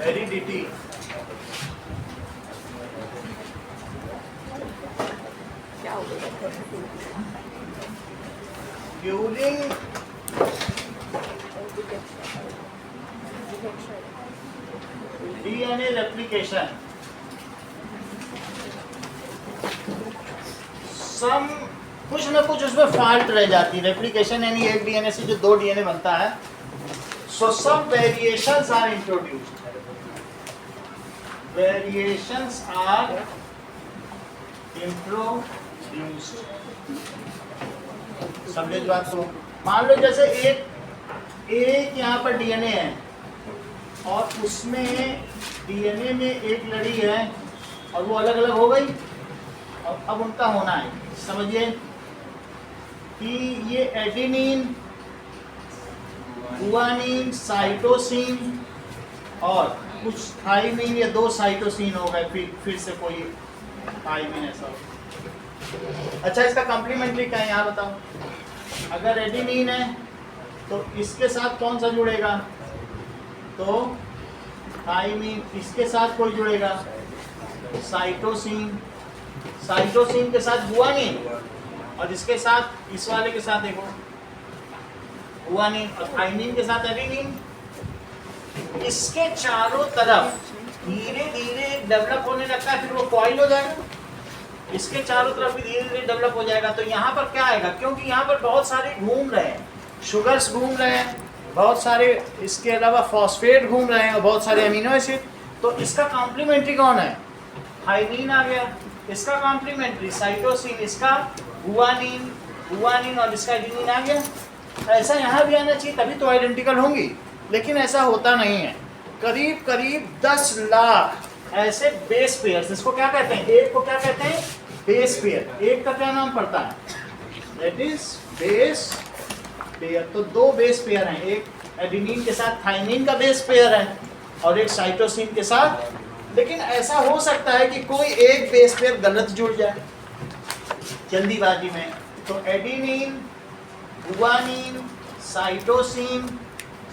Heredity during DNA replication सम कुछ ना कुछ उसमें फॉल्ट रह जाती है। रेप्लिकेशन यानी एक डीएनए से जो दो डीएनए बनता है, so some variations are introduced. Variations are introduced. समझे बात को? मान लो जैसे एक यहाँ पर डीएनए है और उसमें डीएनए में एक लड़ी है और वो अलग अलग हो गई और अब उनका होना है। समझिए कि ये एडेनिन, गुआनिन, साइटोसिन और कुछ थाइमिन या दो साइटोसिन हो गए, फिर से कोई थाइमिन ऐसा हो। अच्छा, इसका कॉम्प्लीमेंट्री क्या है यहाँ बताओ। अगर एडेनिन है तो इसके साथ कौन सा जुड़ेगा? तो थाइमिन। इसके साथ कोई जुड़ेगा? साइटोसिन। साइटोसिन के साथ गुआनिन और इसके साथ, इस वाले के साथ देखो गुआनिन और थाइमिन के साथ एडेनिन। इसके चारों तरफ धीरे धीरे डेवलप होने लगता है, फिर वो कॉइल हो जाएगा। इसके चारों तरफ भी धीरे धीरे डेवलप हो जाएगा। तो यहाँ पर क्या आएगा? क्योंकि यहाँ पर बहुत सारे घूम रहे हैं, शुगर्स घूम रहे हैं, बहुत सारे, इसके अलावा फॉस्फेट घूम रहे हैं और बहुत सारे अमीनो एसिड। तो इसका कॉम्प्लीमेंट्री कौन है? थाइमिन आ गया। इसका कॉम्प्लीमेंट्री साइटोसिन, इसका गुआनिन, गुआनिन और इसका एडेनिन आ गया। ऐसा यहाँ भी आना चाहिए, तभी तो आइडेंटिकल होंगी, लेकिन ऐसा होता नहीं है। करीब करीब 10 लाख ऐसे बेस पेयर्स, इसको क्या कहते हैं? एक को क्या कहते हैं? Base pair. एक का क्या नाम पड़ता है? That is base pair. तो दो बेस पेयर हैं, एक एडेनिन के साथ थाइमिन का बेस पेयर है और एक साइटोसिन के साथ। लेकिन ऐसा हो सकता है कि कोई एक बेस पेयर गलत जुड़ जाए जल्दीबाजी में। तो एडेनिन, गुआनिन, साइटोसिन,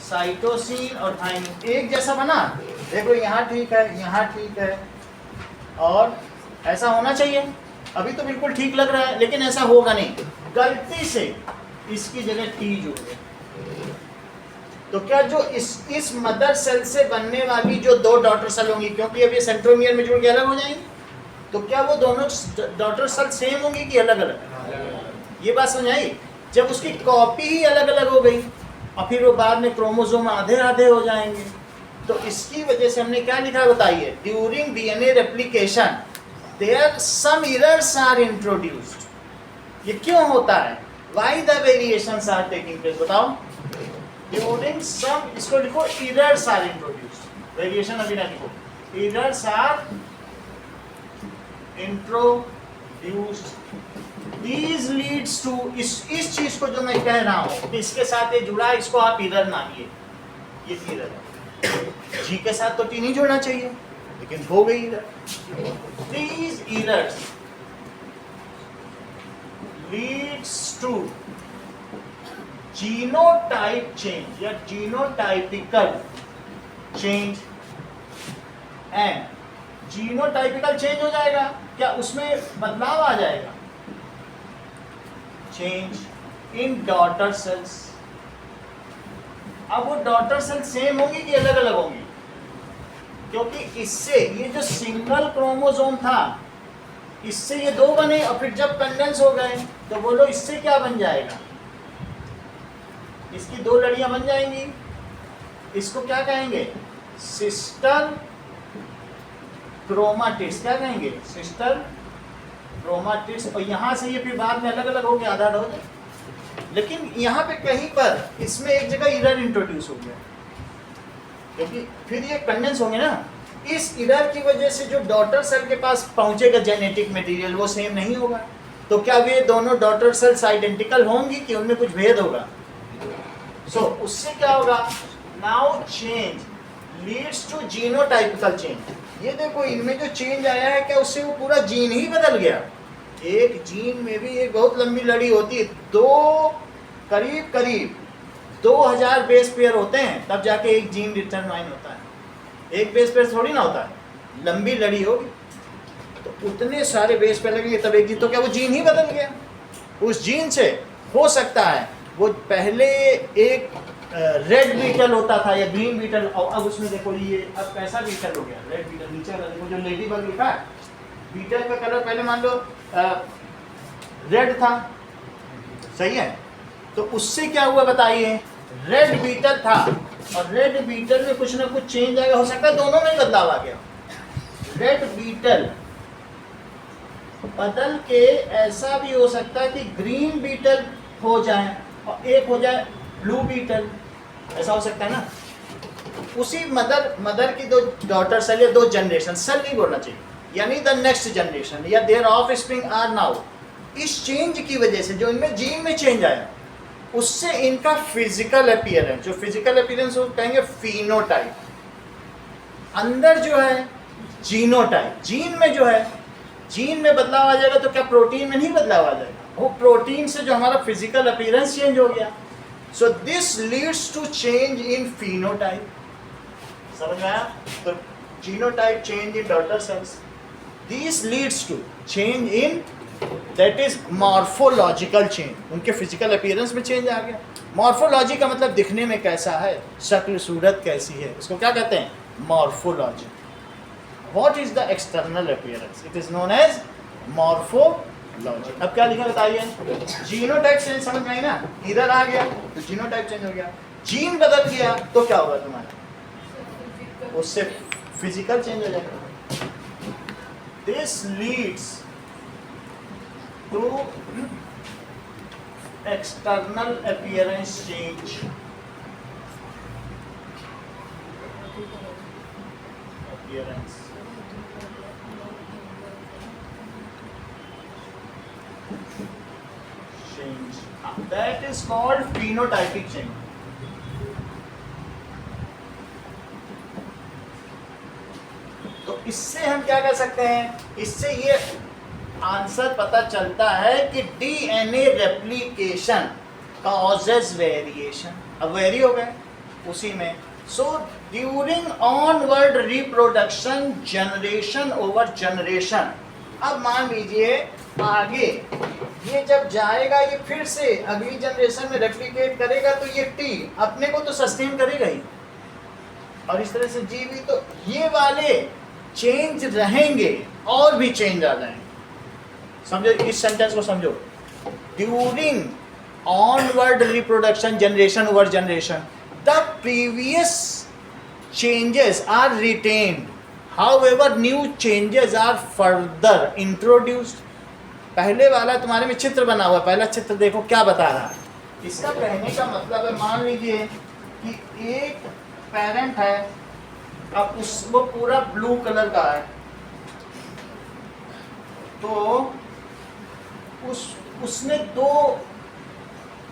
साइटोसिन और थाइमिन एक जैसा बना। देखो यहाँ ठीक है, यहाँ ठीक है, और ऐसा होना चाहिए। अभी तो बिल्कुल ठीक लग रहा है, लेकिन ऐसा होगा नहीं। गलती से इसकी जगह टी जुड़ गई तो क्या जो इस मदर सेल से बनने वाली जो दो डॉटर सेल होंगी, क्योंकि अब ये सेंट्रोमियर में जुड़ के अलग हो जाएंगी, तो क्या वो दोनों डॉटर सेल सेम होंगी कि अलग अलग? ये बात समझ आई? जब उसकी कॉपी ही अलग अलग हो गई और फिर वो बाद में क्रोमोसोम आधे आधे हो जाएंगे। तो इसकी वजह से हमने क्या लिखा बताइए? During DNA replication there some errors are introduced. ये क्यों होता है? Why the variations are taking place? बताओ। ड्यूरिंग सम, इसको लिखो एरर्स आर इंट्रोड्यूस्ड, वेरिएशन अभी ना लिखो, errors are introduced. These leads to, इस चीज को जो मैं कह रहा हूँ कि इसके साथ ये जुड़ा, इसको आप एरर मानिए। ये एरर है। जी के साथ तो टी नहीं जुड़ना चाहिए, लेकिन हो गई error. These errors leads to genotype change या जीनोटाइपिकल चेंज। एंड जीनोटाइपिकल चेंज हो जाएगा, क्या उसमें बदलाव आ जाएगा? Change in daughter sales. अब वो डॉटर सेल सेम होंगी कि अलग अलग होंगी? क्योंकि इससे ये जो सिंगल क्रोमोसोम था, इससे ये दो बने और फिर जब कंडेंस हो गए तो बोलो इससे क्या बन जाएगा? इसकी दो लड़ियां बन जाएंगी। इसको क्या कहेंगे? Sister chromatids. क्या कहेंगे? Sister chromatids. और यहाँ से ये फिर बाद में अलग अलग हो गया, आधा हो जाए। लेकिन यहाँ पे कहीं पर इसमें एक जगह एरर इंट्रोड्यूस हो गया, क्योंकि फिर ये कंडेंस होंगे ना। इस एरर की वजह से जो डॉटर सेल के पास पहुंचेगा जेनेटिक मटेरियल वो सेम नहीं होगा। तो क्या वे दोनों डॉटर सेल्स आइडेंटिकल होंगी कि उनमें कुछ भेद होगा? सो उससे क्या होगा? Now change leads to genotypical change. ये देखो इनमें जो चेंज आया है, क्या उससे वो पूरा जीन ही बदल गया? एक जीन में भी एक बहुत लंबी लड़ी होती है, करीब 2000 बेस पेयर होते हैं, तब जाके एक जीन डिटरमाइन होता है। एक बेस पेयर थोड़ी ना होता है, लंबी लड़ी होगी तो उतने सारे बेस पेयर लगेंगे तब एक जीन, तो क्या वो जीन ही बदल गया? उस जीन से हो सकता है वो पहले एक रेड बीटल होता था या ग्रीन बीटल, और अब उसमें देखो ये अब कैसा बीटल हो गया, रेड बीटल। नीचे वाला देखो जो लेडी बग लिखा है, बीटल का कलर पहले मान लो रेड था, सही है, तो उससे क्या हुआ बताइए, रेड बीटल था और रेड बीटल में कुछ ना कुछ चेंज आएगा, हो सकता है दोनों में ही बदलाव आ गया। रेड बीटल बदल के ऐसा भी हो सकता है कि ग्रीन बीटल हो जाए और एक हो जाए ब्लू बीटल, ऐसा हो सकता है ना। उसी मदर की दो डॉटर सेल या दो जनरेशन, सेल नहीं बोलना चाहिए, यानी द नेक्स्ट जनरेशन या their offspring are now, इस चेंज की वजह से जो इनमें जीन में चेंज आया उससे इनका फिजिकल अपीयरेंस, जो फिजिकल अपीयरेंस वो कहेंगे फिनोटाइप, अंदर जो है जीनोटाइप, जीन में जो है, जीन में बदलाव आ जाएगा तो क्या प्रोटीन में नहीं बदलाव आ जाएगा, वो प्रोटीन से जो हमारा फिजिकल अपीयरेंस चेंज हो गया। So this leads to change in phenotype, समझ में आया? तो genotype change in daughter cells, this leads to change in that is morphological change, उनके फिजिकल अपीयरेंस में चेंज आ गया। मॉर्फोलॉजी का मतलब दिखने में कैसा है, शक्ल सूरत कैसी है, उसको क्या कहते हैं? Morphology. What is the external appearance? It is known as morphology. अब क्या लिखा बताइए, जीनोटाइप चेंज, समझ में आई ना, इधर आ गया तो जीनोटाइप चेंज हो गया, जीन बदल गया तो क्या होगा तुम्हारा, उससे फिजिकल चेंज हो जाएगा। This leads to external appearance change, appearance change, that is called phenotypic change। तो इससे हम क्या कर सकते हैं, इससे ये आंसर पता चलता है कि डीएनए रेप्लिकेशन कॉजेज वेरिएशन, अब वेरी हो गए उसी में। So during onward reproduction generation over generation, अब मान लीजिए आगे ये जब जाएगा, ये फिर से अगली जनरेशन में रेप्लिकेट करेगा तो ये टी अपने को तो सस्टेन करेगा ही और इस तरह से जीवी, तो ये वाले चेंज रहेंगे और भी चेंज आ जाएंगे। समझो इस सेंटेंस को, समझो, during onward reproduction generation over generation the previous changes are retained, however new changes are further introduced. पहले वाला तुम्हारे में चित्र बना हुआ है, पहला चित्र देखो क्या बता रहा है। इसका कहने का मतलब है, मान लीजिए कि एक पेरेंट है, अब वो पूरा ब्लू कलर का है, तो उसने दो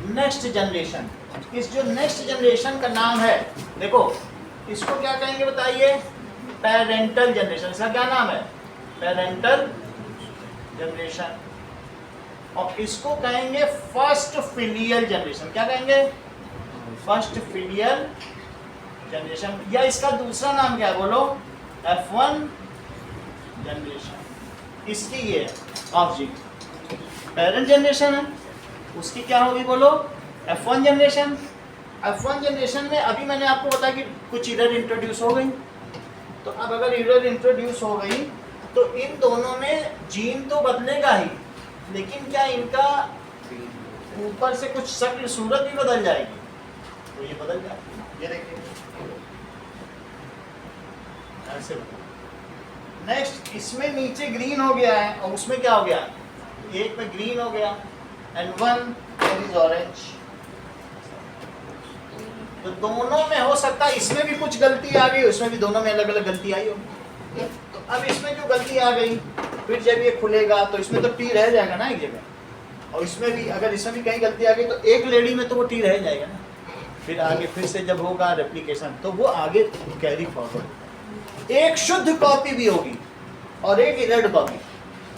नेक्स्ट जनरेशन, इस जो नेक्स्ट जनरेशन का नाम है, देखो इसको क्या कहेंगे बताइए, पेरेंटल जनरेशन। इसका क्या नाम है? Parental generation. और इसको कहेंगे फर्स्ट फिलियल जनरेशन। क्या कहेंगे? First filial generation. या इसका दूसरा नाम क्या है बोलो? F1 generation. इसकी ये ऑफ जी पेरेंट जनरेशन है, उसकी क्या होगी बोलो? F1 generation. F1 जनरेशन में अभी मैंने आपको बताया कि कुछ इधर इंट्रोड्यूस हो गई, तो अब अगर इधर इंट्रोड्यूस हो गई तो इन दोनों में जीन तो बदलेगा ही, लेकिन क्या इनका ऊपर से कुछ शक्ल सूरत भी बदल जाएगी? तो ये बदल जाएगी, ये देखिए ऐसे। नेक्स्ट इसमें नीचे ग्रीन हो गया है और उसमें क्या हो गया? एक में ग्रीन हो गया एंड वन इज ऑरेंज। तो दोनों में हो सकता है इसमें भी कुछ गलती आ गई, उसमें भी दोनों में अलग अलग गलती आई होगी। तो अब इसमें जो गलती आ गई, फिर जब ये खुलेगा तो इसमें तो टी रह जाएगा ना एक जगह, और इसमें भी अगर इसमें भी कहीं गलती आ गई तो एक लेडी में तो वो टी रह जाएगा ना। फिर आगे फिर से जब होगा रेप्लिकेशन तो वो आगे कैरी फॉरवर्ड। एक शुद्ध कॉपी भी होगी और एक इरर कॉपी।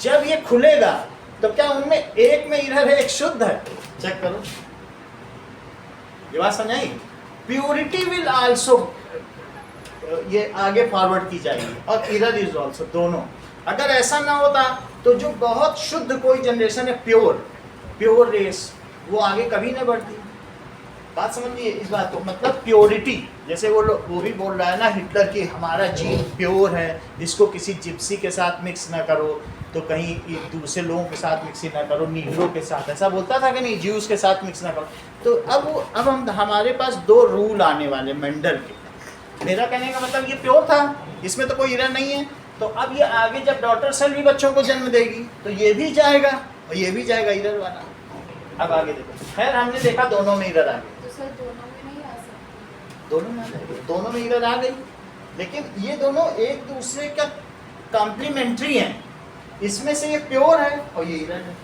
जब ये खुलेगा तो क्या उनमें एक में इरर है, एक शुद्ध है? चेक करो, ये बात समझाई? प्योरिटी विल आल्सो ये आगे फॉरवर्ड की जाएगी, और इरर इज ऑल्सो, दोनों। अगर ऐसा ना होता तो जो बहुत शुद्ध कोई जनरेशन है, प्योर रेस, वो आगे कभी ना बढ़ती। बात समझिए इस बात को, मतलब प्योरिटी। जैसे वो भी बोल रहा है ना हिटलर कि हमारा जीन प्योर है, इसको किसी जिप्सी के साथ मिक्स ना करो, तो कहीं दूसरे लोगों के साथ मिक्स ना करो, नीग्रो के साथ, ऐसा बोलता था कि नहीं, ज्यूस के साथ मिक्स ना करो। तो अब हमारे पास 2 रूल आने वाले मेंडल के। मेरा कहने का मतलब ये प्योर था, इसमें तो कोई इरर नहीं है। तो अब ये आगे जब डॉटर सेल भी बच्चों को जन्म देगी तो ये भी जाएगा और ये भी जाएगा इरर वाला। अब आगे देखो, खैर हमने देखा दोनों में इरर आ गई, तो सर दोनों में नहीं आ सकती? दोनों में आ जाएगी, दोनों में इरर आ गई, लेकिन ये दोनों एक दूसरे का कॉम्प्लीमेंट्री हैं। इसमें से ये प्योर है और ये इरर है।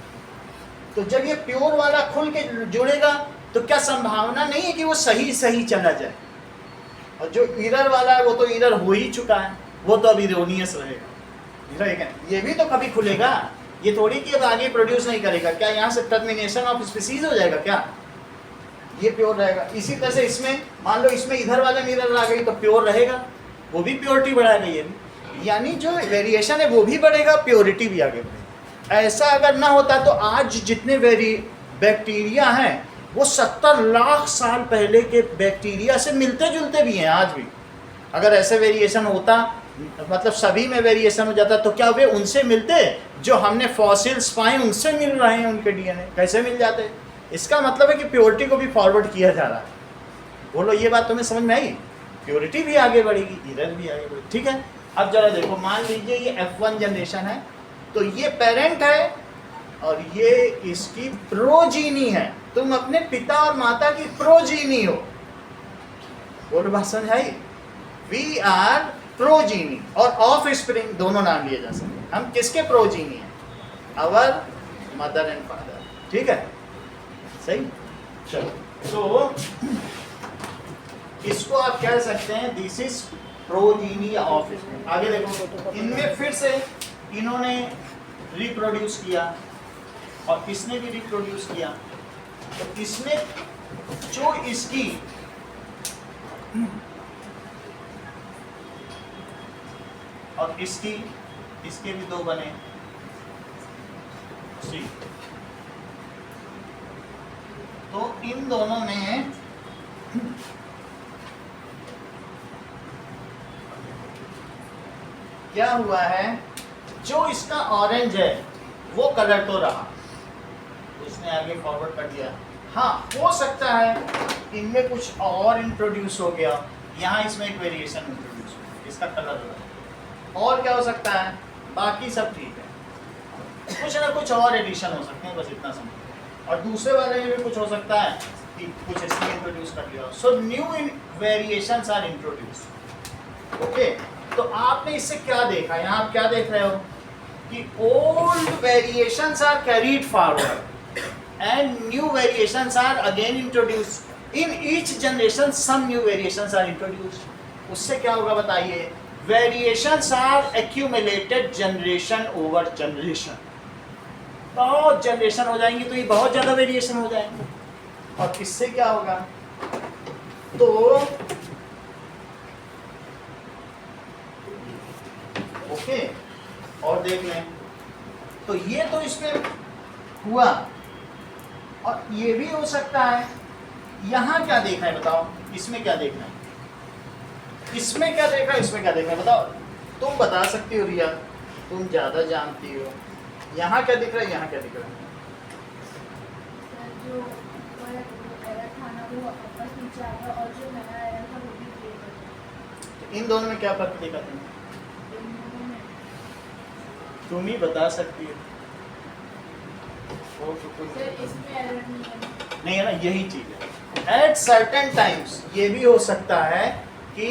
तो जब ये प्योर वाला खुल के जुड़ेगा तो क्या संभावना नहीं है कि वो सही चला जाए, और जो इरर वाला है वो तो इरर हो ही चुका है, वो तो अब इरोनियस रहेगा। ये भी तो कभी खुलेगा, ये थोड़ी कि अब आगे प्रोड्यूस नहीं करेगा। क्या यहाँ से टर्मिनेशन ऑफ स्पीसीज हो जाएगा क्या? ये प्योर रहेगा। इसी तरह से इसमें मान लो इसमें इधर वाले में इरर आ गई तो प्योर रहेगा, वो भी प्योरिटी बढ़ाएगा ये भी, यानी जो वेरिएशन है वो भी बढ़ेगा, प्योरिटी भी आगे बढ़ेगा। ऐसा अगर ना होता तो आज जितने बैक्टीरिया हैं वो 70 लाख साल पहले के बैक्टीरिया से मिलते जुलते भी हैं आज भी। अगर ऐसे वेरिएशन होता, मतलब सभी में वेरिएशन हो जाता, तो क्या वे उनसे मिलते जो हमने फॉसिल्स पाए, उनसे मिल रहे हैं उनके डीएनए? कैसे मिल जाते? इसका मतलब है कि प्योरिटी को भी फॉरवर्ड किया जा रहा है। बोलो ये बात तुम्हें समझ में आई? प्योरिटी भी आगे बढ़ेगी, इरर भी आगे बढ़ेगी। ठीक है, अब जरा देखो, मान लीजिए ये F1 जनरेशन है, तो ये पेरेंट है और ये इसकी प्रोजीनी है। तुम अपने पिता और माता की प्रोजीनी हो। बोलो बात समझ आई? वी आर प्रोजीनी और ऑफ स्प्रिंग, दोनों नाम लिए जा सकते हैं। हम किसके प्रोजीनी हैं? Our mother and father. ठीक है, सही। चलो, तो इसको आप कह सकते हैं this is progeny of spring. आगे देखो, इनमें फिर से इन्होंने रिप्रोड्यूस किया और इसने भी रिप्रोड्यूस किया। तो इसने जो इसकी और इसके भी 2 बने, सी। तो इन दोनों में क्या हुआ है, जो इसका ऑरेंज है वो कलर तो रहा, उसने आगे फॉरवर्ड कर दिया। हाँ, हो सकता है इनमें कुछ और इंट्रोड्यूस हो गया, यहाँ इसमें एक वेरिएशन इंट्रोड्यूस हो गया, इसका कलर अलग। और क्या हो सकता है? बाकी सब ठीक है, कुछ ना कुछ और एडिशन हो सकते हैं, बस इतना समझ। और दूसरे वाले में भी कुछ हो सकता है कि कुछ इसमें इंट्रोड्यूस कर लिया। So new variations are introduce. Okay, तो आपने इससे क्या देखा? यहाँ आप क्या देख रहे हो कि old variations are carried forward and new variations are again introduced. In each generation some new variations are introduced. उससे क्या होगा बताइए? Variations are accumulated generation over generation. बहुत जनरेशन हो जाएंगी तो ये बहुत ज्यादा वेरिएशन हो जाएंगे, और इससे क्या होगा? तो ओके, और देख लें, तो ये तो इसमें हुआ, और ये भी हो सकता है। यहाँ क्या देखना है बताओ? इसमें क्या देखना है? इसमें क्या देखा, इसमें क्या देखा, बताओ? तुम बता सकती हो रिया, तुम ज्यादा जानती हो। यहाँ क्या दिख रहा है, यहाँ क्या दिख रहा है? जो एरर था ना वो वापस नीचे आ गया, और जो नया एरर था वो भी क्रिएट हो गया। इन दोनों में क्या फर्क देखा तुमने? तुम ही बता सकती हो। सर इसमें एरर नहीं है ना, यही चीज है। एट सर्टेन टाइम्स ये भी हो सकता है कि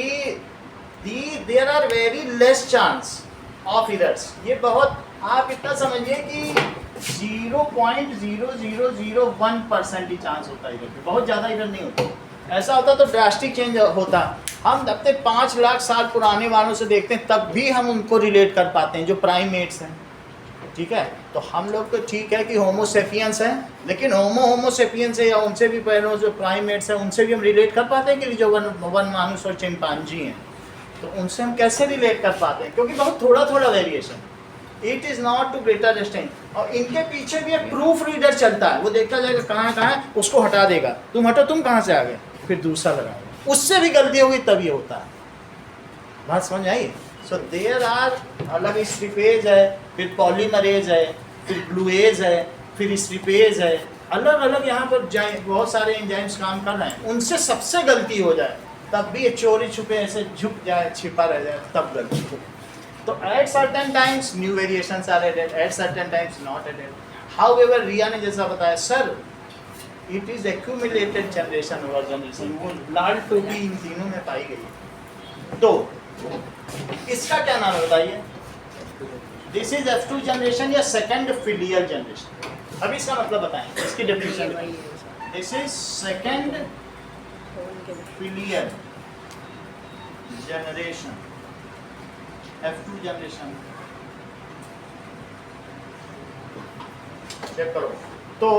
there are very less chance of errors. ये बहुत, आप इतना समझिए कि 0.0001% ही चांस होता है इधर पे, बहुत ज़्यादा इधर नहीं होता। ऐसा होता तो ड्रास्टिक चेंज होता। हम अपने 5 लाख साल पुराने वालों से देखते हैं, तब भी हम उनको रिलेट कर पाते हैं जो प्राइमेट्स हैं। ठीक है, तो हम लोग तो ठीक है कि होमोसेपियंस हैं, लेकिन होमोसेपियंस है या उनसे भी पहले जो प्राइमेट्स हैं उनसे भी हम रिलेट कर पाते हैं कि जो वन मानुस और चिंपांजी हैं। तो उनसे हम कैसे रिलेट कर पाते हैं, क्योंकि बहुत थोड़ा थोड़ा variation, it is not to greater extent. और इनके पीछे भी एक प्रूफ रीडर चलता है, वो देखता जाएगा कहाँ है, उसको हटा देगा, तुम हटो, तुम कहाँ से आ गए, फिर दूसरा लगाएगा, उससे भी गलती होगी तब ये होता है। बात समझ आई? सो देयर आर अलग स्ट्रिपेज है, फिर पॉलीमरेज है, फिर ग्लूएज है, फिर स्ट्रिपेज है, अलग अलग यहाँ पर बहुत सारे एंजाइम्स काम कर रहे हैं। उनसे सबसे गलती हो जाए तब भी ये चोरी छुपे ऐसे झुक जाए, छिपा रह जाए, तब गलती हो। तो at certain times new variations are added, at certain times not added. However Riya ने जैसा बताया, sir it is accumulated generation over generation, वो लाल टोपी इन तीनों में पाई गई। तो इसका क्या नाम है बताइए? दिस इज F2 जनरेशन या सेकंड फिलियल जनरेशन। अब इसका मतलब बताएं, इसकी डेफिनेशन बताएं। This is second filial generation, F2 generation. Check करो। तो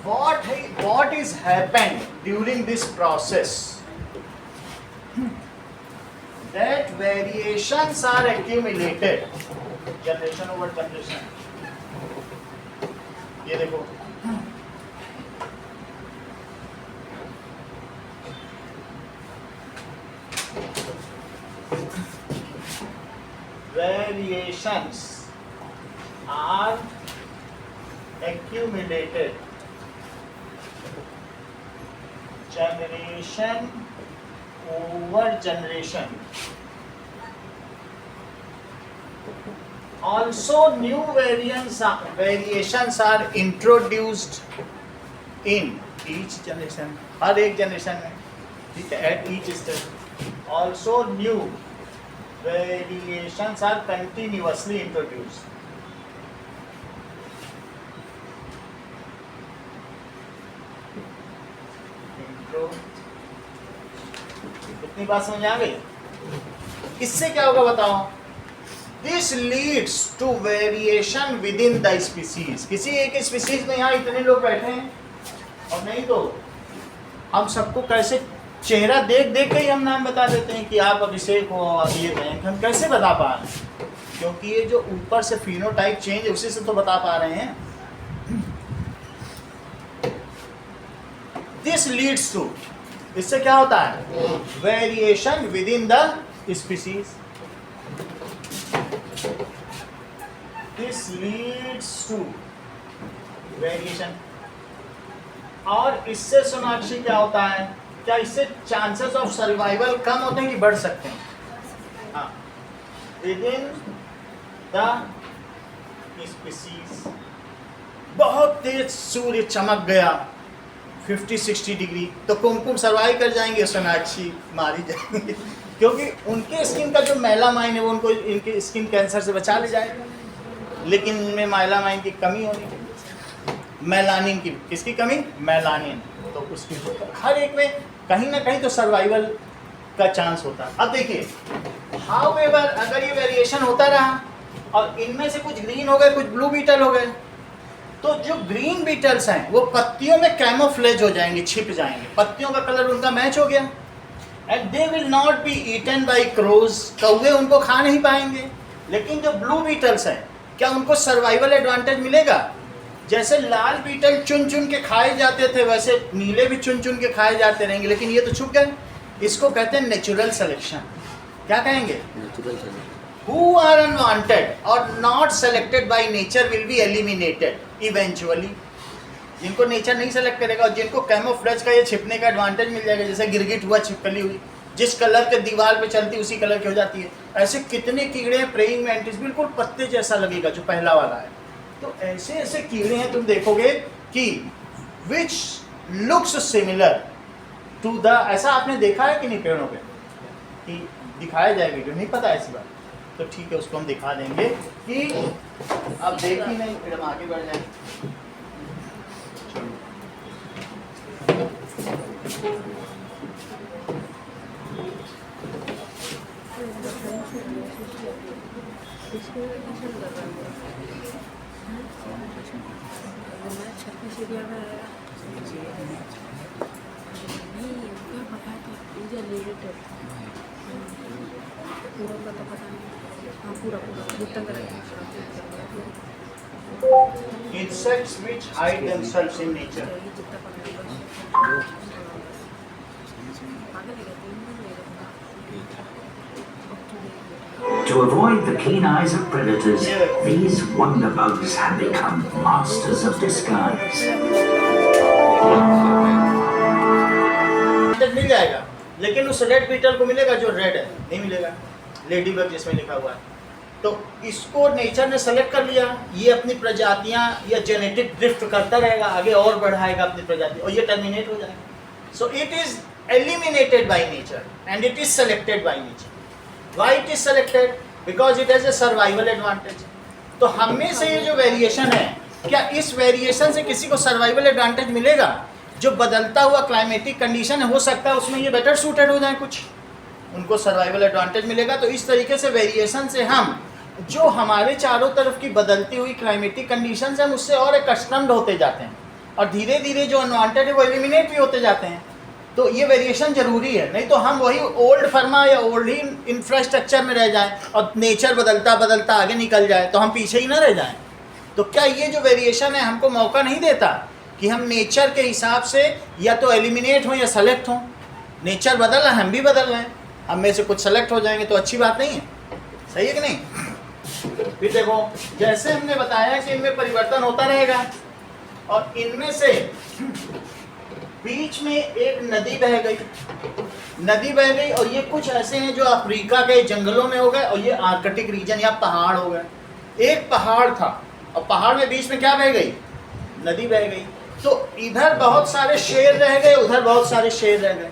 what is happened during this process? That variations are accumulated generation over generation. ये देखो, variations are accumulated generation over generation. Also new variations are introduced in each generation, हर एक generation में, ठीक है, at each step. Also new variations are continuously introduced. इतनी बात समझ आ गई? इससे क्या होगा बताओ? This leads to variation within the species. किसी एक स्पीसीज में यहाँ इतने लोग बैठे हैं, और नहीं तो हम सबको कैसे चेहरा देख देख के ही हम नाम बता देते हैं कि आप अभिषेक हो, आप ये बैंक, हम कैसे बता पा रहे हैं? क्योंकि ये जो ऊपर से फिनोटाइप चेंज है उसी से तो बता पा रहे हैं। This leads to, इससे क्या होता है? Variation with in the species. This leads to variation। और इससे सोनाक्षी क्या होता है? क्या इससे चांसेस ऑफ सर्वाइवल कम होते हैं कि बढ़ सकते हैं? हाँ, विद इन द स्पीसीज। बहुत तेज सूर्य चमक गया 50-60 डिग्री, तो कुमकुम सर्वाइव कर जाएंगे, सोनाक्षी मारी जाएंगे, क्योंकि उनके स्किन का जो मेलामाइन है वो उनको इनके स्किन कैंसर से बचा ले जाएगा। लेकिन इनमें मेलामाइन की कमी होनी, मेलानिन की, किसकी कमी? मेलानिन। तो उसकी हर एक में कहीं ना कहीं तो सर्वाइवल का चांस होता है। अब देखिए, हाउएवर अगर ये वेरिएशन होता रहा और इनमें से कुछ ग्रीन हो गए, कुछ ब्लू बीटल हो गए, तो जो ग्रीन बीटल्स हैं वो पत्तियों में कैमोफ्लेज हो जाएंगे, छिप जाएंगे, पत्तियों का कलर उनका मैच हो गया, and they will not be eaten by crows, कौवे उनको खा नहीं पाएंगे। लेकिन जो ब्लू बीटल्स हैं, क्या उनको सर्वाइवल एडवांटेज मिलेगा? जैसे लाल बीटल चुन चुन के खाए जाते थे, वैसे नीले भी चुन चुन के खाए जाते रहेंगे, लेकिन ये तो छुप गए। इसको कहते हैं नेचुरल सिलेक्शन। क्या कहेंगे? Natural selection. Who are unwanted or not selected by nature will be eliminated eventually। जिनको नेचर नहीं सेलेक्ट करेगा और जिनको कैमोफ्लेज का ये छिपने का एडवांटेज मिल जाएगा, जैसे गिरगिट हुआ छिपकली हुई, जिस कलर के दीवार पे चलती उसी कलर की हो जाती है। ऐसे कितने कीड़े हैं, प्रेइंग मैंटिस, बिल्कुल पत्ते जैसा लगेगा जो पहला वाला है। तो ऐसे ऐसे कीड़े हैं, तुम देखोगे कि which looks similar to the, ऐसा आपने देखा है कि नहीं पेड़ों पे कि दिखाया जाएगा? जो नहीं पता ऐसी बात तो ठीक है, उसको हम दिखा देंगे कि अब देख ही नहीं, फिर हम आगे बढ़ जाएंगे। पूरा का तो पता नहीं। हाँ पूरा भुट्टा करेंगे। Insects which hide themselves in nature. जितना पकड़ेगा पागल है To avoid the keen eyes of predators, these wonder bugs have become masters of disguise. मिल जाएगा, लेकिन उस रेड बीटल को मिलेगा जो रेड है? नहीं मिलेगा। लेडी बग जिसमें लिखा हुआ है, तो इसको नेचर ने सेलेक्ट कर लिया। ये अपनी प्रजातियां या जेनेटिक ड्रिफ्ट करता रहेगा, आगे और बढ़ाएगा अपनी प्रजाति, और ये टर्मिनेट हो जाएगा। So it is eliminated by nature and it is selected by nature. Why it is selected? Because it has a survival advantage. तो हम में से ये जो वेरिएशन है, क्या इस वेरिएशन से किसी को सर्वाइवल एडवांटेज मिलेगा? जो बदलता हुआ क्लाइमेटिक कंडीशन है, हो सकता है उसमें ये बेटर सूटेड हो जाए, कुछ उनको सर्वाइवल एडवांटेज मिलेगा। तो इस तरीके से वेरिएशन से हम जो हमारे चारों तरफ की बदलती हुई क्लाइमेटिक कंडीशन है, हम उससे और कस्टम्ड होते जाते हैं, और धीरे धीरे जो अनवांटेड है वो एलिमिनेट भी होते जाते हैं। तो ये वेरिएशन जरूरी है, नहीं तो हम वही ओल्ड फर्मा या ओल्ड ही इंफ्रास्ट्रक्चर में रह जाएं और नेचर बदलता बदलता आगे निकल जाए, तो हम पीछे ही ना रह जाएं। तो क्या ये जो वेरिएशन है हमको मौका नहीं देता कि हम नेचर के हिसाब से या तो एलिमिनेट हों या सेलेक्ट हों? नेचर बदल रहा है, हम भी बदल रहे हैं, हम में से कुछ सेलेक्ट हो जाएंगे तो अच्छी बात नहीं है। सही है कि नहीं? फिर देखो, जैसे हमने बताया कि इनमें परिवर्तन होता रहेगा, और इनमें से बीच में एक नदी बह गई, और ये कुछ ऐसे हैं जो अफ्रीका के जंगलों में हो गए, और ये आर्कटिक रीजन या पहाड़ हो गए। एक पहाड़ था, और पहाड़ में बीच में क्या बह गई? नदी बह गई। तो इधर बहुत सारे शेर रह गए, उधर बहुत सारे शेर रह गए।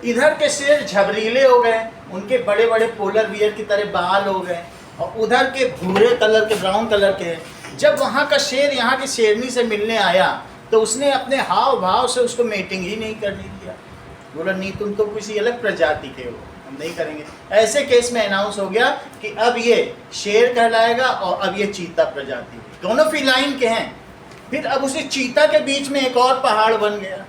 इधर के शेर झबरीले हो गए, उनके बड़े बड़े पोलर बियर की तरह बाल हो गए, और उधर के भूरे कलर के, ब्राउन कलर के हैं। जब वहाँ का शेर यहाँ की शेरनी से मिलने आया, तो उसने अपने हाव भाव से उसको मेटिंग ही नहीं करने दिया। बोला नहीं, तुम तो किसी अलग प्रजाति के हो, हम नहीं करेंगे। ऐसे केस में अनाउंस हो गया कि अब ये शेर कहलाएगा और अब ये चीता प्रजाति, दोनों फिलाइन के हैं। फिर अब उसी चीता के बीच में एक और पहाड़ बन गया,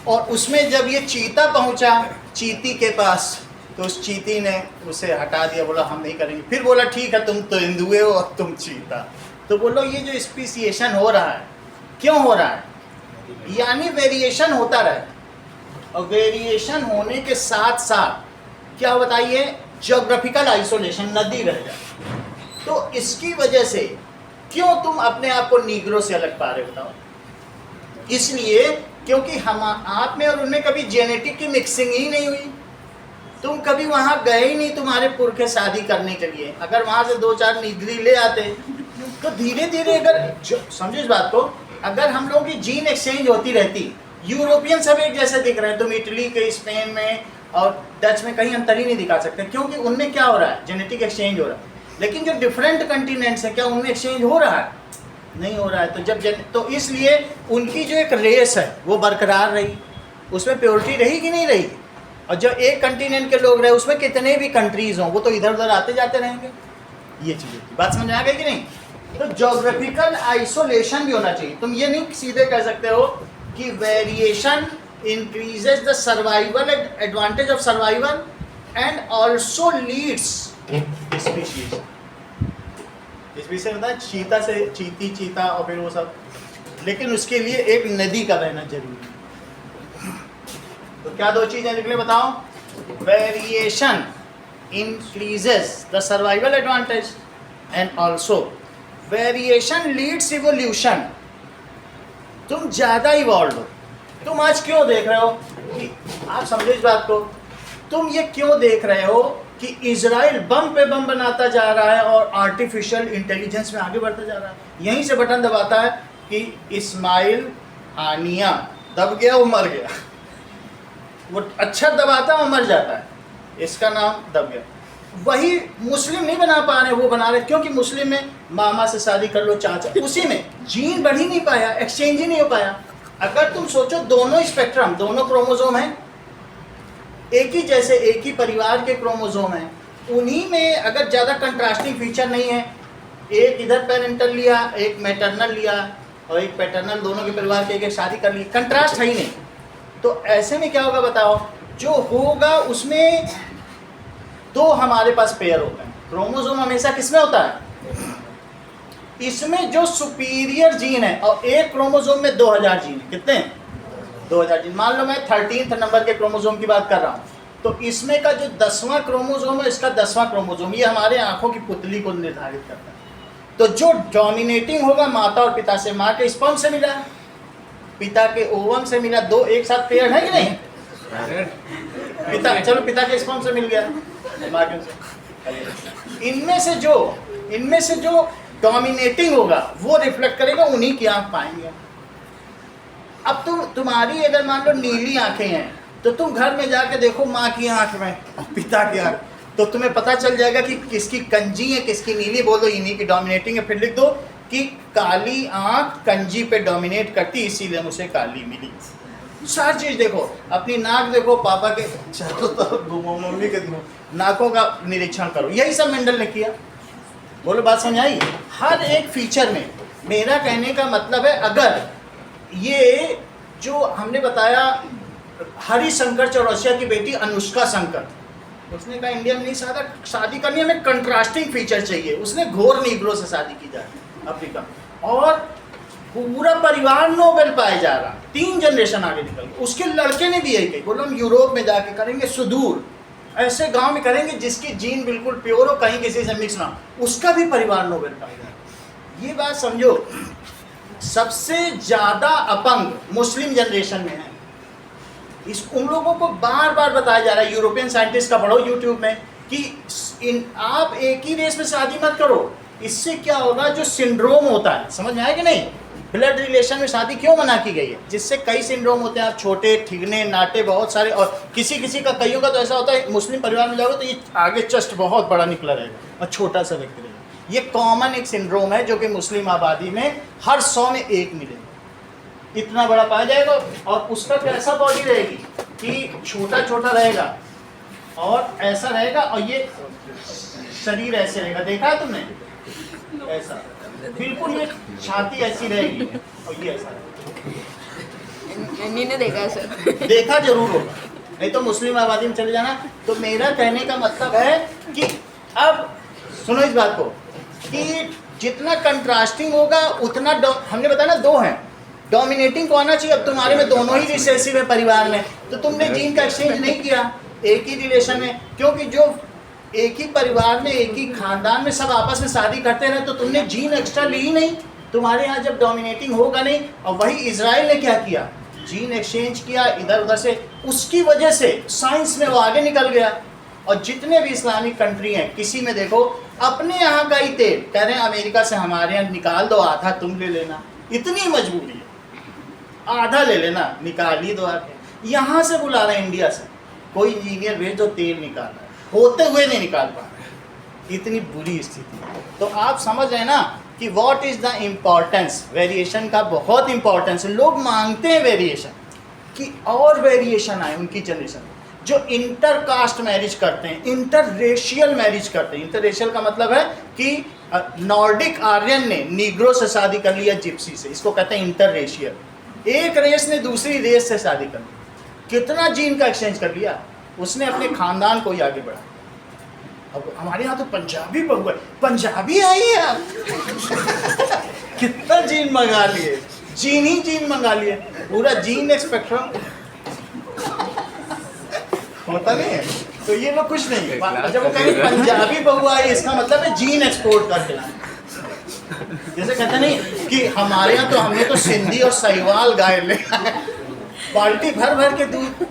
और उसमें जब ये चीता पहुंचा चीती के पास, तो उस चीती ने उसे हटा दिया, बोला हम नहीं करेंगे। फिर बोला ठीक है, तुम तो हिंदुए हो और तुम चीता। तो बोलो ये जो स्पीसिएशन हो रहा है, क्यों हो रहा है? यानी वेरिएशन होता रहे, और वेरिएशन होने के साथ साथ क्या बताइए, ज्योग्राफिकल आइसोलेशन, नदी रह जाए। तो इसकी वजह से क्यों तुम अपने आप को नीग्रो से अलग पा रहे हो? बताओ। इसलिए क्योंकि हम आप में और उनमें कभी जेनेटिक की मिक्सिंग ही नहीं हुई। तुम कभी वहाँ गए ही नहीं तुम्हारे पुरखे शादी करने के लिए। अगर वहाँ से 2-4 निगरी ले आते तो धीरे धीरे, अगर समझो इस बात को, अगर हम लोगों की जीन एक्सचेंज होती रहती, यूरोपियन सब एक जैसे दिख रहे हैं, तुम इटली के, स्पेन में और डच में कहीं अंतर ही नहीं दिखा सकते, क्योंकि उनमें क्या हो रहा है? जेनेटिक एक्सचेंज हो रहा है। लेकिन जो डिफरेंट कंटिनेंट्स हैं, क्या उनमें एक्सचेंज हो रहा है? नहीं हो रहा है। तो जब तो इसलिए उनकी जो एक रेस है वो बरकरार रही, उसमें प्योरिटी रही कि नहीं रही। और जो एक कंटिनेंट के लोग रहे, उसमें कितने भी कंट्रीज हों, वो तो इधर उधर आते जाते रहेंगे। ये चीज़ें की बात समझ आ गई कि नहीं? तो ज्योग्राफिकल आइसोलेशन भी होना चाहिए। तुम ये नहीं सीधे कह सकते हो कि variation increases the survival advantage of survival and also leads species. इस विषय में बताया चीता से चीती, चीता और फिर वो सब, लेकिन उसके लिए एक नदी का बहना जरूरी है। तो क्या दो चीजें निकले बताओ? Variation increases the survival advantage and also variation leads evolution. तुम ज्यादा इवॉल्व हो। तुम आज क्यों देख रहे हो कि, आप समझो इस बात को, तुम ये क्यों देख रहे हो कि इजराइल बम पे बम बनाता जा रहा है और आर्टिफिशियल इंटेलिजेंस में आगे बढ़ता जा रहा है। यहीं से बटन दबाता है कि इस्माइल हानिया दब गया, वो मर गया। वो अच्छा दबाता है, वो मर जाता है, इसका नाम दब गया। वही मुस्लिम नहीं बना पा रहे, वो बना रहे, क्योंकि मुस्लिम में मामा से शादी कर लो, चाचा, उसी में जीन बढ़ ही नहीं पाया, एक्सचेंज ही नहीं हो पाया। अगर तुम सोचो दोनों स्पेक्ट्रम, दोनों क्रोमोसोम हैं, एक ही जैसे, एक ही परिवार के क्रोमोसोम हैं, उन्हीं में अगर ज़्यादा कंट्रास्टिंग फीचर नहीं है, एक इधर पेरेंटल लिया, एक मैटरनल लिया और एक पैटर्नल, दोनों के परिवार के एक शादी कर ली, कंट्रास्ट है ही नहीं। तो ऐसे में क्या होगा बताओ? जो होगा उसमें दो हमारे पास पेयर होते हैं। क्रोमोसोम हमेशा किसमें होता है? इसमें जो सुपीरियर जीन है, और एक क्रोमोसोम में 2000 जीन है। कितने? 2000 जीन। मान लो मैं 13th नंबर के क्रोमोसोम की बात कर रहा हूँ, तो इसमें का जो 10वां क्रोमोसोम है, इसका 10वां क्रोमोसोम, ये हमारे आंखों की पुतली को निर्धारित करता है। तो जो डोमिनेटिंग होगा माता और पिता से, माँ के स्पर्म से मिला, पिता के ओवम से मिला, दो एक साथ पेयर है कि नहीं? पिता के स्पर्म से मिल गया, माँ के। इनमें से जो डोमिनेटिंग होगा वो रिफ्लेक्ट करेगा, उन्हीं की आंख पाएंगे। अब तुम्हारी अगर मान लो नीली आंखें हैं, तो तुम घर में जाके देखो माँ की आंख में और पिता की आंख, तो तुम्हें पता चल जाएगा कि किसकी कंजी है, किसकी नीली। बोलो इन्हीं की डोमिनेटिंग है। फिर लिख दो कि काली आंख कंजी पे डोमिनेट करती, इसीलिए मुझे काली मिली। सारी चीज देखो, अपनी नाक देखो, पापा के चारों तरफ घूमो, मम्मी के घूमो, नाकों का निरीक्षण करो। यही सब मेंडल ने किया। बोलो बात समझ आई? हर एक फीचर में। मेरा कहने का मतलब है, अगर ये जो हमने बताया, हरिशंकर चौरसिया की बेटी अनुष्का शंकर, उसने कहा इंडिया में नहीं शादी करनी, हमें कंट्रास्टिंग फीचर चाहिए। उसने घोर नीग्रो से शादी की जा रही अफ्रीका, और पूरा परिवार नोबेल पाए जा रहा, 3 जनरेशन आगे निकल गए। उसके लड़के ने भी यही कही, बोलो हम यूरोप में जाके करेंगे, सुदूर ऐसे गांव में करेंगे जिसकी जीन बिल्कुल प्योर हो, कहीं किसी से मिक्स ना, उसका भी परिवार नोबेल पाए जा रहा। ये बात समझो। सबसे ज्यादा अपंग मुस्लिम जनरेशन में है। उन लोगों को बार बार बताया जा रहा है, यूरोपियन साइंटिस्ट का पढ़ो यूट्यूब में, कि आप एक ही रेस में शादी मत करो। इससे क्या होगा, जो सिंड्रोम होता है, समझ में आया कि नहीं? ब्लड रिलेशन में शादी क्यों मना की गई है? जिससे कई सिंड्रोम होते हैं, आप छोटे, ठिगने, नाटे, बहुत सारे, और किसी का, कईयों का तो ऐसा होता है, मुस्लिम परिवार में जाओगे तो ये आगे चेस्ट बहुत बड़ा निकला रहेगा और छोटा सा व्यक्ति रहेगा। ये कॉमन एक सिंड्रोम है जो कि मुस्लिम आबादी में हर 100 में 1 मिलेगा, इतना बड़ा पाया जाएगा। और उसका कैसा बॉडी रहेगी कि छोटा छोटा रहेगा और ऐसा रहेगा, और ये शरीर ऐसे रहेगा। देखा है तुमने? ऐसा बिल्कुल, ये छाती ऐसी रहेगी और ये ऐसा। ने देखा है सर? देखा जरूर होगा, नहीं तो मुस्लिम आबादी में चले जाना। तो मेरा कहने का मतलब है कि अब सुनो इस बात को, कि जितना कंट्रास्टिंग होगा उतना, हमने बताया ना 2 हैं, डोमिनेटिंग को आना चाहिए। अब तुम्हारे में दोनों ही रिसेसिव है परिवार में, तो तुमने जीन का एक्सचेंज नहीं किया एक ही रिलेशन में, क्योंकि जो एक ही परिवार में, एक ही खानदान में सब आपस में शादी करते रहे, तो तुमने जीन एक्स्ट्रा ली ही नहीं। तुम्हारे यहाँ जब डोमिनेटिंग होगा नहीं, और वही इजराइल ने क्या किया, जीन एक्सचेंज किया इधर उधर से, उसकी वजह से साइंस में वो आगे निकल गया। और जितने भी इस्लामिक कंट्री हैं, किसी में देखो अपने यहाँ का ही तेल कह रहे हैं अमेरिका से हमारे यहाँ निकाल दो, आधा तुम ले लेना, इतनी मजबूरी है, आधा ले लेना, निकाल ही दो आके। यहाँ से बुला रहे हैं इंडिया से, कोई इंजीनियर भेज दो तेल निकाल रहा है, होते हुए नहीं निकाल पा रहे, इतनी बुरी स्थिति। तो आप समझ रहे हैं ना कि what is the importance, variation का बहुत इंपॉर्टेंस है। लोग मांगते हैं वेरिएशन कि और वेरिएशन आए उनकी जनरेशन में। जो इंटरकास्ट मैरिज करते हैं, इंटररेशियल मैरिज करते हैं, इंटररेशियल का मतलब है कि नॉर्डिक आर्यन ने नीग्रो से शादी कर लिया, जिप्सी से, इसको कहते हैं इंटररेशियल। एक रेस ने दूसरी रेस से शादी कर ली, कितना जीन का एक्सचेंज कर लिया उसने, अपने खानदान को ही आगे बढ़ा। अब हमारे यहाँ तो पंजाबी बहू है, पंजाबी आई है आप कितना जीन मंगा लिए, जीन मंगा लिए, पूरा जीन स्पेक्ट्रम होता नहीं है। तो ये लोग कुछ नहीं है, जब वो कहेंगे पंजाबी बहू आई, इसका मतलब है जीन एक्सपोर्ट करके लाए। जैसे कहते नहीं कि हमारे यहाँ तो हमने तो सिंधी और साहिवाल गाय ले बाल्टी भर भर के दूध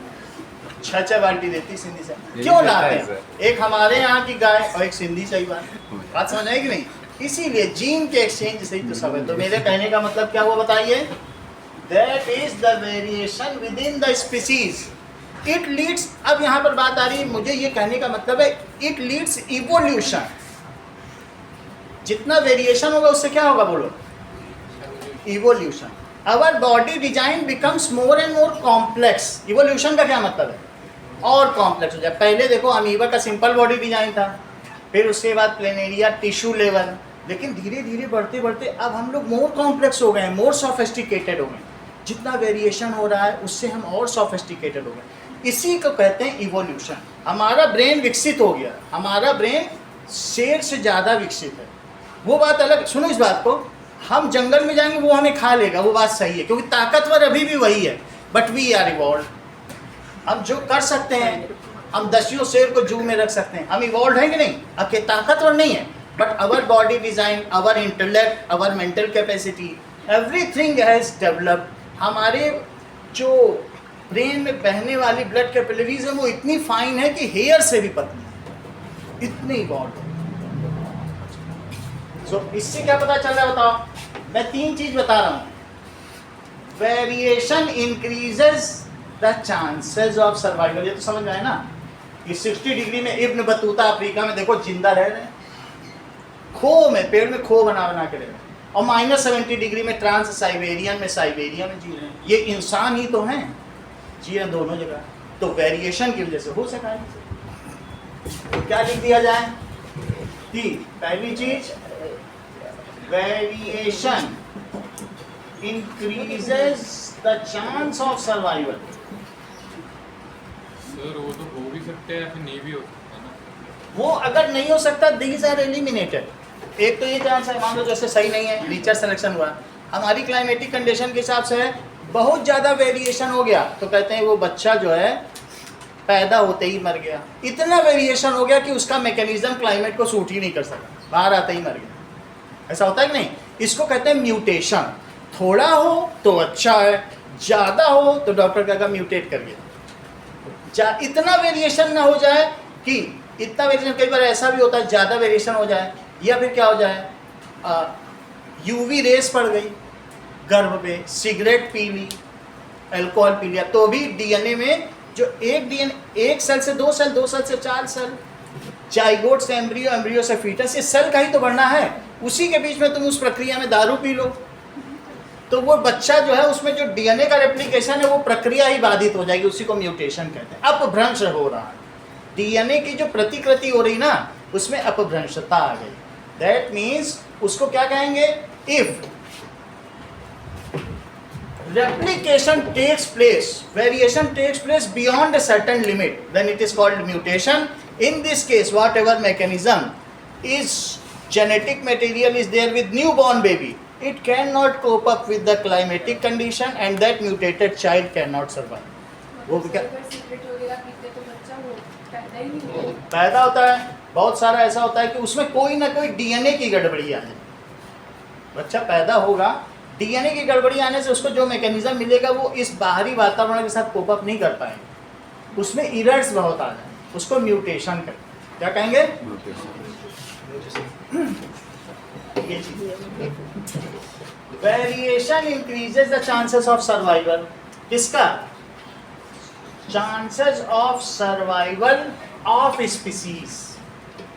6 बाल्टी देती सिंधी से, क्यों लाते हैं? एक हमारे यहाँ की गाय और एक सिंधी साहिवाल, बात समझ आएगी नहीं? इसीलिए जीन के एक्सचेंज से ही तो सब है। तो मेरे कहने का मतलब क्या हुआ बताइए? That is the variation with in the species, it leads. अब यहाँ पर बात आ रही है, मुझे ये कहने का मतलब है इट लीड्स इवोल्यूशन। जितना वेरिएशन होगा उससे क्या होगा बोलो? Evolution. Our body design becomes more and more complex. Evolution का क्या मतलब है? और कॉम्प्लेक्स हो जाए। पहले देखो अमीबा का सिंपल बॉडी डिजाइन था, फिर उसके बाद प्लेनेरिया टिश्यू लेवल, लेकिन धीरे धीरे बढ़ते बढ़ते अब हम लोग मोर कॉम्प्लेक्स हो गए हैं, मोर सोफिस्टिकेटेड हो गए। जितना वेरिएशन हो रहा है उससे हम और सोफिस्टिकेटेड हो गए। इसी को कहते हैं इवोल्यूशन। हमारा ब्रेन विकसित हो गया, हमारा ब्रेन शेर से ज़्यादा विकसित है। वो बात अलग, सुनो इस बात को, हम जंगल में जाएंगे वो हमें खा लेगा, वो बात सही है, क्योंकि ताकतवर अभी भी वही है, बट वी आर इवॉल्व। हम जो कर सकते हैं, हम 10 शेर को जू में रख सकते हैं, हम इवॉल्व हैं कि नहीं? अब के ताकतवर नहीं है, but our body design, our intellect, our mental capacity, everything has developed. हमारे जो ब्रेन में बहने वाली ब्लड कैपिलरीज है वो इतनी फाइन है कि हेयर से भी पतली है, इतनी इवॉल्व। सो इससे क्या पता चल रहा है बताओ? मैं 3 चीज बता रहा हूं। Variation increases the chances of survival. ये तो समझ में आया ना? ये 60 डिग्री में इब्न बतूता अफ्रीका में देखो जिंदा रह रहे हैं, खो में, पेड़ में खो बना बना के रह रहे हैं, और -70 डिग्री में ट्रांस साइबेरियन में जी रहे हैं। ये इंसान ही तो हैं, जी रहे दोनों जगह। तो वेरिएशन की वजह से हो सका है। तो क्या लिख दिया जाए? पहली चीज, variation increases the chance of survival. Sir वो तो हो भी सकता है या फिर नहीं भी हो सकता ना? वो अगर नहीं हो सकता, दीज आर एलिमिनेटेड। एक तो ये चांस है, मान लो जैसे सही नहीं है, टीचर सिलेक्शन हुआ, हमारी क्लाइमेटिक कंडीशन के हिसाब से है, बहुत ज़्यादा वेरिएशन हो गया, तो कहते हैं वो बच्चा जो है पैदा होते ही मर गया। इतना वेरिएशन हो गया कि उसका मैकेनिज्म क्लाइमेट को सूट ही नहीं कर सका, बाहर आते ही मर गया। ऐसा होता है कि नहीं? इसको कहते हैं म्यूटेशन। थोड़ा हो तो अच्छा है, ज़्यादा हो तो डॉक्टर कहेगा म्यूटेट कर गया। इतना वेरिएशन ना हो जाए कि इतना वेरिएशन, कई बार ऐसा भी होता है ज़्यादा वेरिएशन हो जाए, या फिर क्या हो जाए, यूवी रेस पड़ गई गर्भ पे, सिगरेट पी ली, अल्कोहल पी लिया, तो भी डीएनए में जो एक सेल से 2 सेल, 2 सेल से 4 सेल, जाइगोट से एम्ब्रियो, एम्ब्रियो से फीटस, ये सेल का ही तो बढ़ना है। उसी के बीच में तुम उस प्रक्रिया में दारू पी लो, तो वो बच्चा जो है उसमें जो डीएनए का रेप्लिकेशन है वो प्रक्रिया ही बाधित हो जाएगी, उसी को म्यूटेशन कहते हैं। अपभ्रंश हो रहा है, डीएनए की जो प्रतिकृति हो रही ना, उसमें अपभ्रंशता आ गई। दैट मीन्स उसको क्या कहेंगे? If replication takes place, variation takes place beyond a certain limit, then it is called mutation. In this case, whatever mechanism is genetic material is there with newborn baby, it cannot cope up with the climatic condition and that mutated child cannot survive. वो क्या cigarette वगैरह पीते तो बच्चा वो पैदा ही नहीं होता। पैदा होता है, बहुत सारा ऐसा होता है कि उसमें कोई ना कोई डीएनए की गड़बड़ी आ जाए, बच्चा पैदा होगा, डीएनए की गड़बड़ी आने से उसको जो मैकेनिज्म मिलेगा वो इस बाहरी वातावरण के साथ कोप अप नहीं कर पाएंगे, उसमें इरर्स बहुत आ जाए, उसको म्यूटेशन कर, क्या कहेंगे? Variation increases the chances of survival. किसका? Chances of survival of species.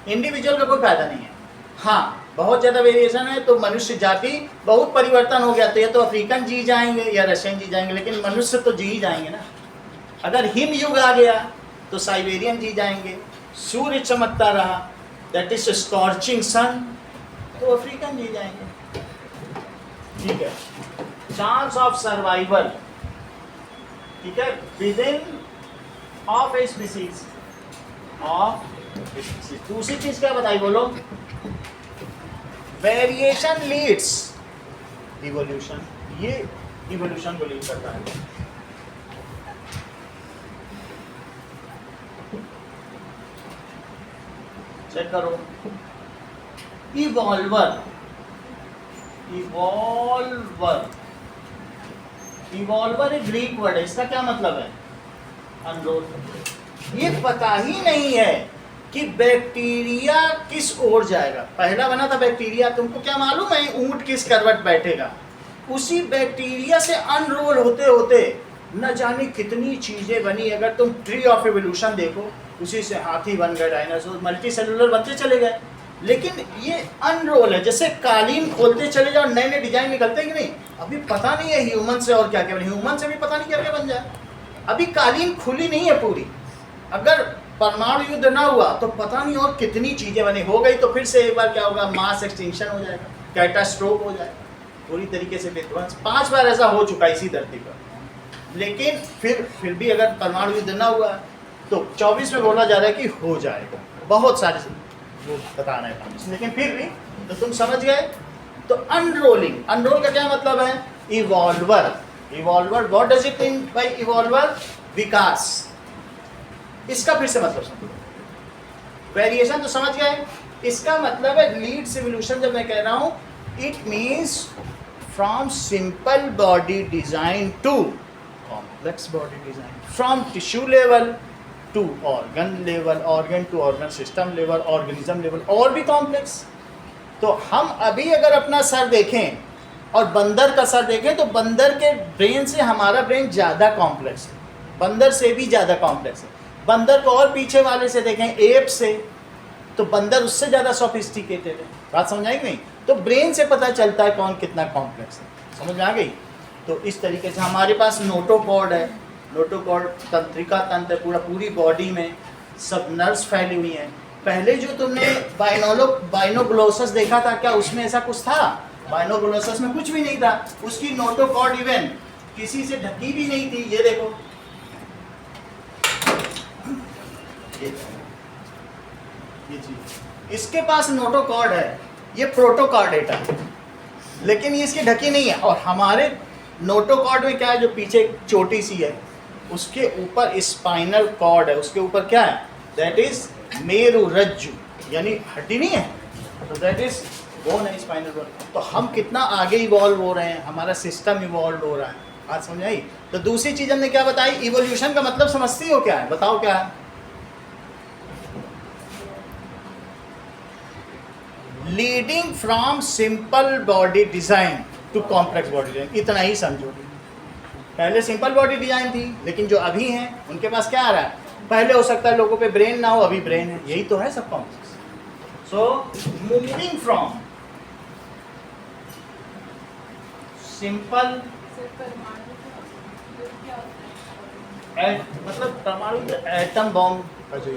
Individual का कोई फायदा नहीं है। हाँ, बहुत ज़्यादा वेरिएशन है तो मनुष्य जाति बहुत परिवर्तन हो गया, तो ये तो अफ्रीकन जी जाएंगे या रशियन जी जाएंगे, लेकिन मनुष्य तो जी ही जाएंगे ना। अगर हिम युग आ गया तो साइबेरियन जी जाएंगे, सूर्य चमकता रहा, दैट इज स्कॉर्चिंग सन, तो अफ्रीकन जी जाएंगे। ठीक है, चांस ऑफ सर्वाइवल, ठीक है, with in of a species, of species. दूसरी चीज क्या बताई बोलो? वेरिएशन लीड्स इवोल्यूशन, ये इवोल्यूशन को लीड करता है। चेक करो, इवॉल्वर, इवॉल्वर, इवॉल्वर एक ग्रीक वर्ड है, इसका क्या मतलब है? अनरोल। ये पता ही नहीं है कि बैक्टीरिया किस ओर जाएगा। पहला बना था बैक्टीरिया, तुमको क्या मालूम है ऊंट किस करवट बैठेगा? उसी बैक्टीरिया से अनरोल होते होते न जाने कितनी चीजें बनी। अगर तुम ट्री ऑफ एवोल्यूशन देखो, उसी से हाथी बन गए, डायनासोर, मल्टी सेलुलर बनते चले गए। लेकिन ये अनरोल है, जैसे कालीन खोलते चले जाओ, नए नए डिजाइन निकलते कि नहीं। अभी पता नहीं है ह्यूमन से और क्या क्या बने, ह्यूमन से भी पता नहीं क्या क्या बन जाए। अभी कालीन खुली नहीं है पूरी। अगर परमाणु युद्ध ना हुआ तो पता नहीं और कितनी चीजें बनी। हो गई तो फिर से एक बार क्या होगा, मास एक्सटिंक्शन हो जाएगा, कैटास्ट्रोफ हो जाएगा, पूरी तरीके से विध्वंस। 5 बार ऐसा हो चुका इसी धरती पर। लेकिन फिर भी अगर परमाणु युद्ध ना हुआ तो 24 में बोला जा रहा है कि हो जाएगा, बहुत सारे वो बता रहे हैं, लेकिन फिर भी तो तुम समझ गए। तो अनरोलिंग, अनरोल का क्या मतलब है? Evolver, evolver what does it mean by evolver? विकास। इसका फिर से मतलब समझो, वेरिएशन तो समझ गए, इसका मतलब है लीड्स इवोल्यूशन। जब मैं कह रहा हूं it means from simple body design to complex body design, from tissue level to organ level, organ to organ system level, organism level, और भी कॉम्प्लेक्स। तो हम अभी अगर अपना सर देखें और बंदर का सर देखें तो बंदर के ब्रेन से हमारा ब्रेन ज़्यादा कॉम्प्लेक्स है, बंदर से भी ज़्यादा कॉम्प्लेक्स है। बंदर को और पीछे वाले से देखें, एप से, तो बंदर उससे ज़्यादा सोफिस्टिकेटेड है। बात समझ आई कि नहीं? तो ब्रेन से पता चलता है कौन कितना कॉम्प्लेक्स है, समझ में आ गई? तो इस तरीके से हमारे पास नोटोकॉर्ड है, नोटोकॉर्ड तंत्रिका तंत्र पूरा, पूरी बॉडी में सब नर्व्स फैली हुई हैं। पहले जो तुमने बाइनोग्लोसस देखा था, क्या उसमें ऐसा कुछ था? बाइनोग्लोसस में कुछ भी नहीं था, उसकी नोटोकॉर्ड इवन किसी से ढकी भी नहीं थी। ये देखो, ये चीज इसके पास नोटोकॉर्ड है, ये प्रोटोकॉर्डेटा है, लेकिन ये इसकी ढकी नहीं है। और हमारे नोटोकॉर्ड में क्या है, जो पीछे चोटी सी है उसके ऊपर स्पाइनल कॉर्ड है, उसके ऊपर क्या है? दैट इज मेरुरज्जु, यानी हड्डी नहीं है, तो दैट इज बोन है, स्पाइनल बोन। तो हम कितना आगे इवॉल्व हो रहे हैं, हमारा सिस्टम इवॉल्व हो रहा है। बात समझ आई? तो दूसरी चीज हमने क्या बताई, इवोल्यूशन का मतलब समझती हो क्या है? बताओ क्या है? Leading from simple body design to complex body design, इतना ही समझो। पहले सिंपल बॉडी डिजाइन थी, लेकिन जो अभी हैं उनके पास क्या आ रहा है? पहले हो सकता है लोगों पे ब्रेन ना हो, अभी ब्रेन है, यही तो है सब complex. So moving from simple मतलब परमाणु एटम बॉम्ब का जो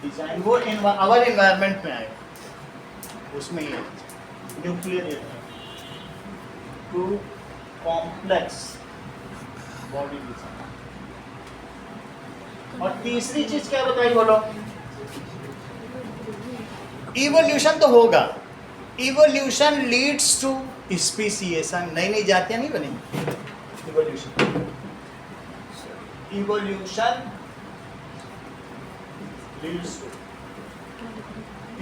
डिजाइन वो आवर एनवायरनमेंट में आएगा, उसमें ही nuclear to complex body design. और तीसरी चीज क्या बताई, बोलो? इवोल्यूशन तो होगा, इवोल्यूशन लीड्स टू स्पीसीएशन, नई नई जातियां नहीं बनेंगी। Evolution leads to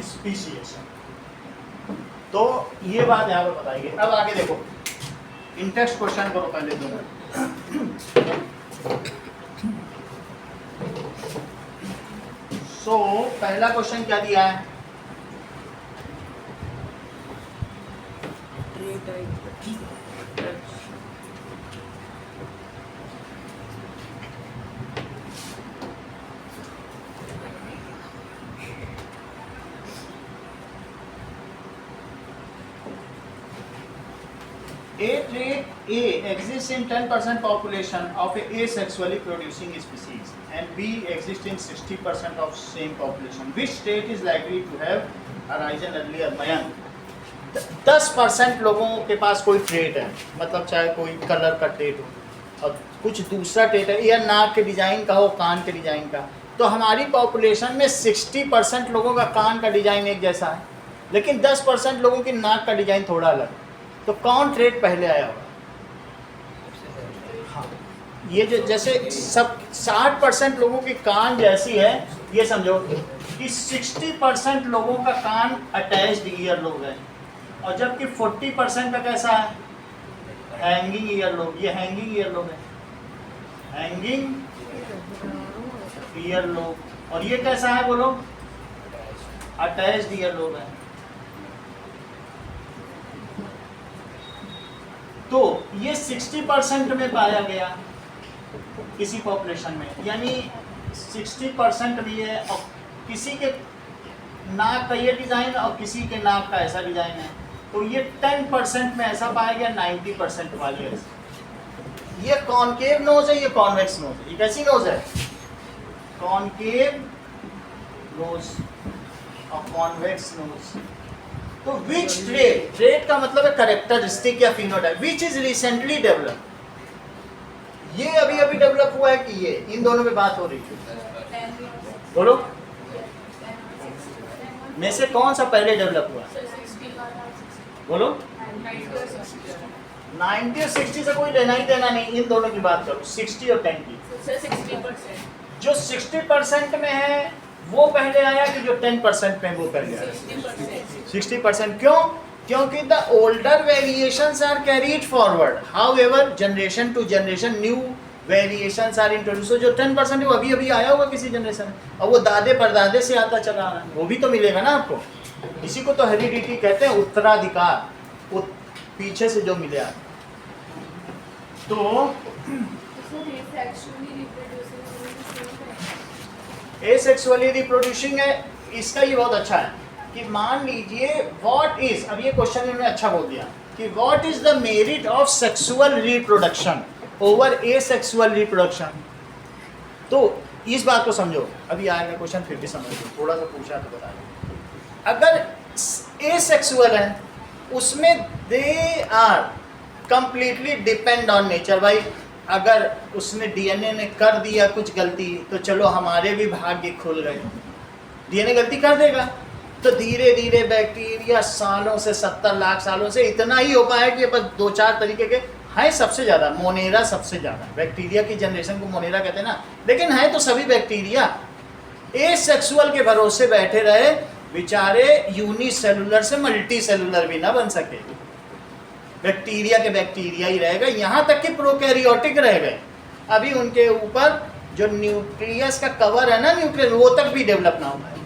speciation. तो ये बात यहाँ पर बताइए। अब आगे देखो, इन टेक्स्ट क्वेश्चन करो पहले दो। सो पहला क्वेश्चन क्या दिया है? A trait A exists in 10% population of a asexually producing species and B exists in 60% of same population. Which trait is likely to have arisen earlier? Mayank, 10% लोगों के पास कोई ट्रेट है, मतलब चाहे कोई कलर का ट्रेट हो और कुछ दूसरा ट्रेट है, या नाक के डिजाइन का हो, कान के डिजाइन का। तो हमारी पॉपुलेशन में 60% लोगों का कान का डिजाइन एक जैसा है, लेकिन 10% लोगों की नाक का डिजाइन थोड़ा अलग। तो कौन ट्रेट पहले आया होगा? हाँ, ये जो जैसे सब 60% लोगों की कान जैसी है, ये समझो कि 60% लोगों का कान अटैच्ड ईयर लोब है, और जबकि 40% का कैसा है? Hanging ear lobe. ये हैंगिंग ईयर लोब है, हैंगिंग ईयर लोब। और ये कैसा है बोलो? अटैच्ड ईयर लोब है। तो ये 60% में पाया गया किसी पॉपुलेशन में, यानी 60% भी है, और किसी के नाक का ये डिज़ाइन और किसी के नाक का ऐसा डिज़ाइन है। तो ये 10% में ऐसा पाया गया, 90% वाले ऐसे। ये कॉनकेव नोज है, ये कॉन्वेक्स नोज है। ये कैसी नोज है? कॉनकेव नोज और कॉन्वेक्स नोज। तो विच ट्रेट का मतलब है कैरेक्टरिस्टिक या phenotype, which is recently develop, ये अभी अभी डेवलप हुआ है कि ये, इन दोनों में बात हो रही है, बोलो में से कौन सा पहले डेवलप हुआ, बोलो 90 और 60 से कोई लेना ही देना नहीं, इन दोनों की बात करो, 60 और 10 की। जो 60% में है वो पहले आया कि जो 10% में वो पहले आया? 60%। क्यों? क्योंकि the older variations are carried forward, however generation to generation new variations are introduce. जो 10% है वो अभी अभी आया होगा किसी जनरेशन में, और वो दादे परदादे से आता चला आ रहा है, वो भी तो मिलेगा ना आपको। इसी को तो हेरिडिटी कहते हैं, उत्तराधिकार, पीछे से जो मिले आप। तो एसेक्सुअली रिप्रोड्यूसिंग है, इसका ये बहुत अच्छा है कि मान लीजिए व्हाट इज, अब ये क्वेश्चन इन्होंने अच्छा बोल दिया कि what is the merit of sexual reproduction over asexual reproduction. तो इस बात को समझो, अभी आएगा क्वेश्चन फिर भी समझ लो, थोड़ा सा पूछा तो बता दो। अगर एसेक्सुअल है उसमें they are completely depend on nature. भाई अगर उसने डीएनए ने कर दिया कुछ गलती तो चलो हमारे भी भाग्य खुल गए, डीएनए गलती कर देगा तो धीरे धीरे बैक्टीरिया सालों से 70 लाख सालों से इतना ही हो पाया कि बस 2-4 तरीके के हैं, सबसे ज़्यादा मोनेरा, सबसे ज़्यादा बैक्टीरिया की जनरेशन को मोनेरा कहते हैं ना, लेकिन है तो सभी बैक्टीरिया एसेक्सुअल के भरोसे बैठे रहे बेचारे, यूनिसेलुलर से मल्टी सेलुलर भी ना बन सके, बैक्टीरिया के बैक्टीरिया ही रह गए, यहाँ तक कि प्रोकैरियोटिक रह गए। अभी उनके ऊपर जो न्यूक्लियस का कवर है ना, न्यूक्लियस, वो तक भी डेवलप ना हो पाए।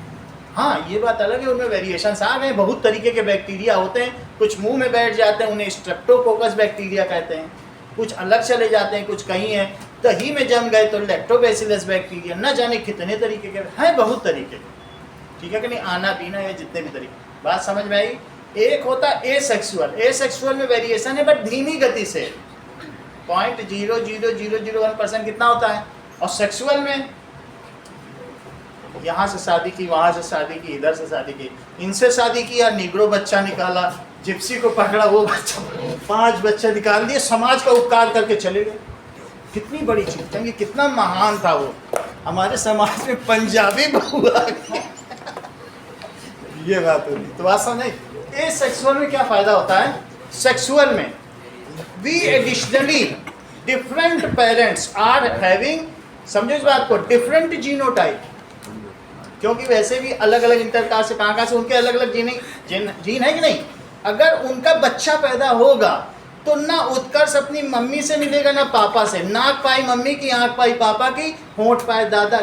हाँ ये बात अलग है, उनमें वेरिएशंस आ गए, बहुत तरीके के बैक्टीरिया होते हैं, कुछ मुंह में बैठ जाते हैं उन्हें स्ट्रेप्टोकोकस बैक्टीरिया कहते हैं, कुछ अलग चले जाते हैं, कुछ कहीं है, दही में जम गए तो लैक्टोबैसिलस बैक्टीरिया, न जाने कितने तरीके के हैं, बहुत तरीके के, ठीक है कि नहीं, आना पीना है जितने भी तरीके। बात समझ में आई? एक होता है एसेक्सुअल, एसेक्सुअल में वेरिएशन है बट धीमी गति से, 0.00001% कितना होता है, और सेक्सुअल में यहाँ से शादी की, वहाँ से शादी की, इधर से शादी की, इनसे शादी की, या निग्रो बच्चा निकाला, जिप्सी को पकड़ा वो बच्चा, 5 बच्चे निकाल दिए, समाज का उपकार करके चले गए। कितनी बड़ी चीज, कहेंगे कितना महान था वो, हमारे समाज में पंजाबी बहू आ गई। ये बात होगी तो बात समझ। ए सेक्सुअल में क्या फायदा होता है, सेक्सुअल में we additionally different parents are having, समझो इस बात को, डिफरेंट जीनोटाइप, क्योंकि वैसे भी अलग अलग इंटरकास्ट से कहाँ से उनके अलग अलग जीन है कि नहीं। अगर उनका बच्चा पैदा होगा तो ना उत्कर्ष अपनी मम्मी से मिलेगा ना पापा से, नाक पाई मम्मी की, आँख पाई पापा की, होंठ पाए दादा,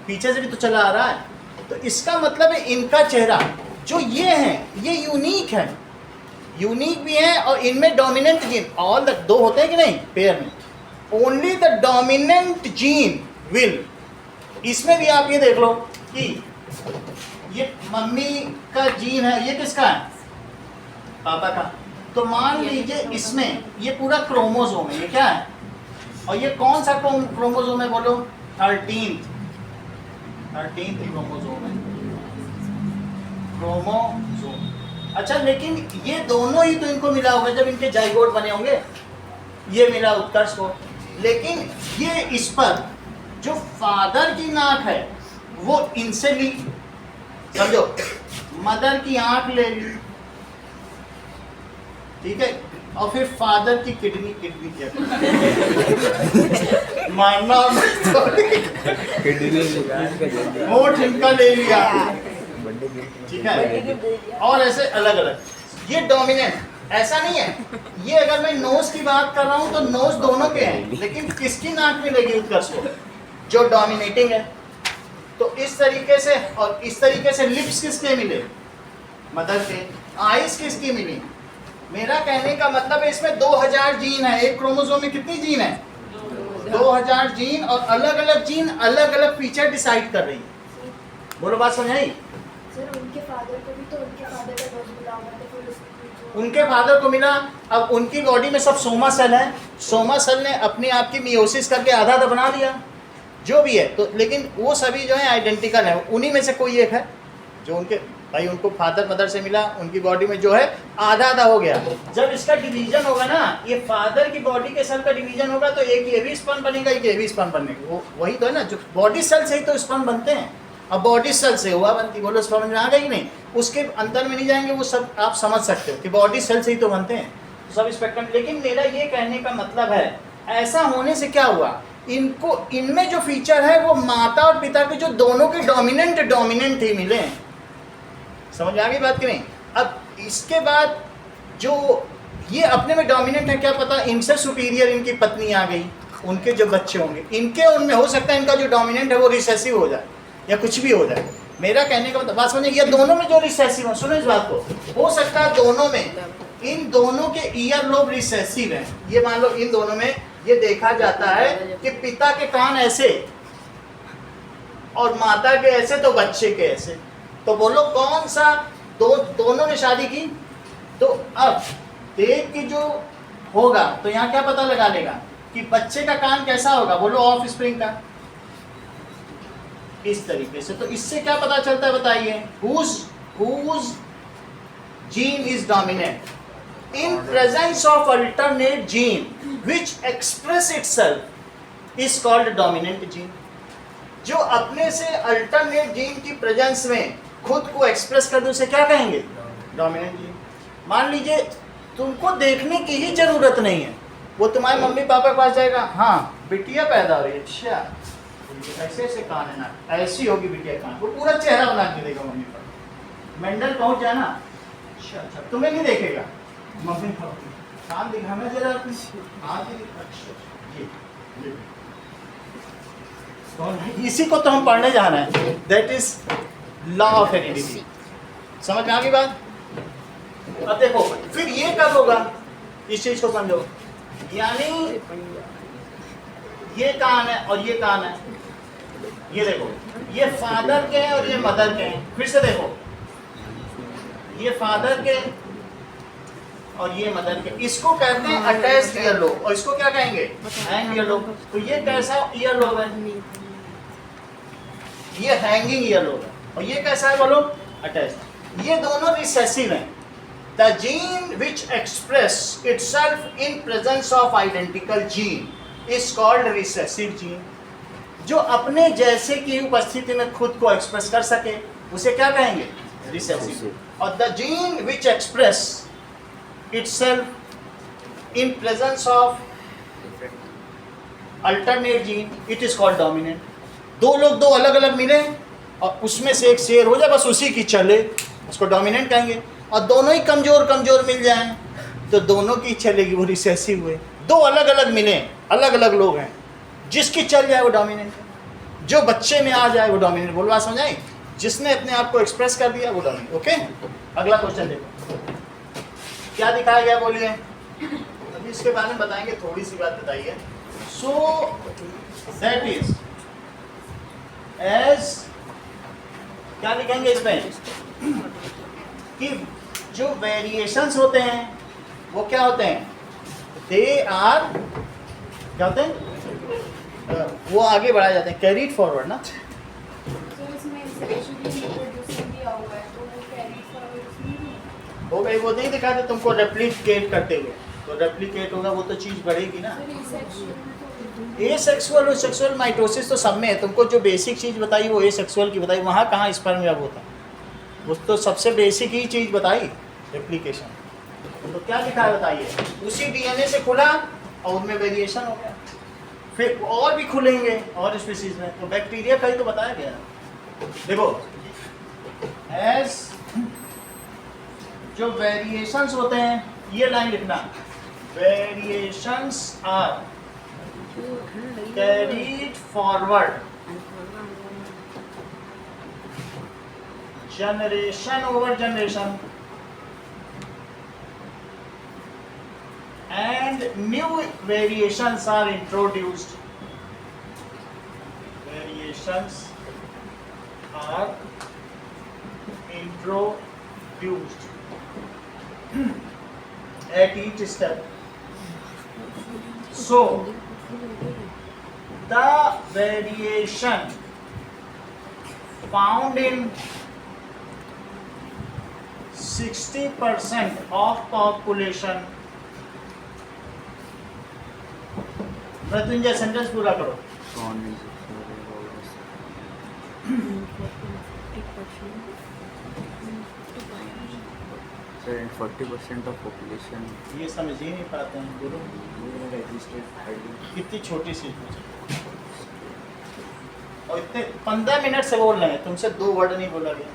पीछे से भी तो चला आ रहा है। तो इसका मतलब है इनका चेहरा जो ये है ये यूनिक है, यूनिक भी है, और इनमें डोमिनेंट जीन, ऑल द 2 होते हैं कि नहीं पेयर में, only the dominant gene will. इसमें भी आप ये देख लो कि ये मम्मी का जीन है, ये किसका है, पापा का। तो मान लीजिए इसमें ये पूरा क्रोमोसोम है, ये क्या है, और ये कौन सा क्रोमोसोम है, बोलो 13th क्रोमोसोम है, क्रोमोसोम। अच्छा लेकिन ये दोनों ही तो इनको मिला होगा जब इनके जाइगोट बने होंगे, ये मिला उत्कर्ष को, लेकिन ये इस पर जो फादर की नाक है वो इनसे ली, समझो, मदर की आंख ले ली, ठीक है, और फिर फादर की किडनी क्या मानना होठ इनका ले लिया, ठीक है, और ऐसे अलग अलग, ये डोमिनेंट। ऐसा नहीं है, ये अगर मैं नोज की बात कर रहा हूं तो नोज दोनों के हैं, लेकिन किसकी नाक में लगी उत्कर्ष को, जो डोमिनेटिंग है। तो इस तरीके से, और इस तरीके से लिप्स किसके मिले, मदर के, आईज किसकी मिली। मेरा कहने का मतलब है इसमें 2000 जीन है, एक क्रोमोसोम में कितनी जीन है, 2000 जीन, और अलग अलग जीन अलग अलग फीचर डिसाइड कर रही है। बोलो बात समझाई। सर उनके फादर को भी तो उनके फादर का डोज मिला होगा, तो फिर उनके फादर को मिला। अब उनकी बॉडी में सब सोमा सेल है, सोमा सेल ने अपने आप की मियोसिस करके आधा आधा बना लिया, जो भी है, तो लेकिन वो सभी जो है आइडेंटिकल है, उन्हीं में से कोई एक है जो उनके भाई उनको फादर मदर से मिला, उनकी बॉडी में जो है आधा आधा हो गया। जब इसका डिवीजन होगा ना, ये फादर की बॉडी के सेल का डिवीजन होगा तो एक ये भी स्पर्म बनेगा, एक ये भी स्पर्म बनेगा। वो वही तो है ना, जो बॉडी सेल से ही तो स्पर्म बनते हैं। अब बॉडी सेल से हुआ बनती, बोलो समझ में आ गई नहीं? उसके अंदर में नहीं जाएंगे, वो सब आप समझ सकते हो कि बॉडी सेल से ही तो बनते हैं सब स्पेक्ट्रम। लेकिन मेरा ये कहने का मतलब है, ऐसा होने से क्या हुआ, इनको इनमें जो फीचर है वो माता और पिता के जो दोनों के डोमिनेंट ही मिले हैं। समझ आ गई बात कि नहीं? अब इसके बाद जो ये अपने में डोमिनेंट है, क्या पता इनसे सुपीरियर इनकी पत्नी आ गई, उनके जो बच्चे होंगे इनके उनमें हो सकता है इनका जो डोमिनेंट है वो रिसेसिव हो जाए या कुछ भी हो जाए। मेरा कहने का मतलब बात समझे, ये दोनों में जो रिसेसिव है, सुनो इस बात को, हो सकता है दोनों में, इन दोनों के ईयर लोब रिसेसिव है। ये मान लो इन दोनों में ये देखा जाता है कि पिता के कान ऐसे और माता के ऐसे तो बच्चे के ऐसे। तो बोलो कौन सा दोनों ने शादी की? तो अब देख के जो होगा तो यहाँ क्या पता लगा लेगा कि बच्चे का कान कैसा होगा, बोलो ऑफ स्प्रिंग का, इस तरीके से। तो इससे क्या पता चलता है बताइए, whose gene is dominant in presence of alternate gene which express itself is called dominant gene। जो अपने से अल्टरनेट जीन की प्रेजेंस में खुद को एक्सप्रेस कर दे उसे क्या कहेंगे? Dominant gene. मान लीजिए तुमको देखने की ही जरूरत नहीं है, वो तुम्हारे मम्मी पापा के पास जाएगा, हाँ बिटिया पैदा हो रही है, अच्छा ऐसे ऐसे कान है ना, ऐसी होगी बिटिया कान, वो पूरा चेहरा बना के देगा मम्मी पापा। मेंडल पहुंच जाए ना, अच्छा तुम्हें नहीं देखेगा, मम्मी पापा कान दिखाना जरा, इसी को तो हम पढ़ने जाना है, that is law of heredity. समझ में आ गई बात? अब देखो फिर ये कब होगा, इस चीज को समझो, यानी ये कान है और ये कान है, ये देखो ये फादर के हैं और ये मदर के हैं। फिर से देखो ये फादर के और ये मदर के, इसको कहते हैं अटैच्ड ईयरलोब और इसको क्या कहेंगे? Hang earlobe. तो ये कैसा ईयरलोब है? ये हैंगिंग ईयरलोब है और ये कैसा है बोलो? अटैच्ड। ये दोनों रिसेसिव हैं। The gene which express itself in presence of identical gene is called recessive gene। जो अपने जैसे की उपस्थिति में खुद को एक्सप्रेस कर सके उसे क्या कहेंगे? रिसेसिव। और the gene which express itself in presence of alternate gene it is called dominant। दो लोग दो अलग अलग मिले और उसमें से एक शेयर हो जाए, बस उसी की चले, उसको डोमिनेंट कहेंगे। और दोनों ही कमजोर कमजोर मिल जाएं तो दोनों की चलेगी, वो रिसेसिव हुए। दो अलग अलग मिले, अलग अलग लोग हैं, जिसकी चल जाए वो डोमिनेंट है, जो बच्चे में आ जाए वो डोमिनेंट। बोल बात समझाई? जिसने अपने आप को एक्सप्रेस कर दिया वो डोमिनेंट। ओके, अगला क्वेश्चन देखो क्या दिखाया गया, बोलिए। अभी इसके बारे में बताएंगे, थोड़ी सी बात बताइए। सो दैट इज एज, क्या लिखेंगे इसमें कि जो वेरिएशंस होते हैं वो क्या होते हैं? दे आर, क्या होते हैं? वो आगे बढ़ाए जाते हैं, कैरीड फॉरवर्ड ना। हो गई, वो नहीं दिखाते तुमको रेप्लिकेट करते हुए, तो रेप्लिकेट होगा वो तो चीज़ बढ़ेगी ना। एसेक्सुअल और सेक्सुअल माइटोसिस तो सब में है, तुमको जो बेसिक चीज़ बताई वो एसेक्सुअल की बताई, वहाँ कहाँ स्पर्म जब होता, वो तो सबसे बेसिक ही चीज़ बताई, रेप्लिकेशन। तो क्या लिखा है बताइए? उसी डीएनए से खुला और उनमें वेरिएशन हो गया, फिर और भी खुलेंगे और स्पीसीज में। तो बैक्टीरिया का ही तो बताया गया। देखो एज जो वेरिएशंस होते हैं, ये लाइन लिखना, variations are carried forward generation over generation and new variations are introduced, variations are introduced at each step. So the variation found in 60% of population. Mrityunjay sentence पूरा करो. Sir, and 40% of population ये समझ ही नहीं पाते हैं गुरु. कितनी छोटी सी और इतने 15 मिनट से बोल रहे हैं, तुमसे 2 वर्ड नहीं बोला गया.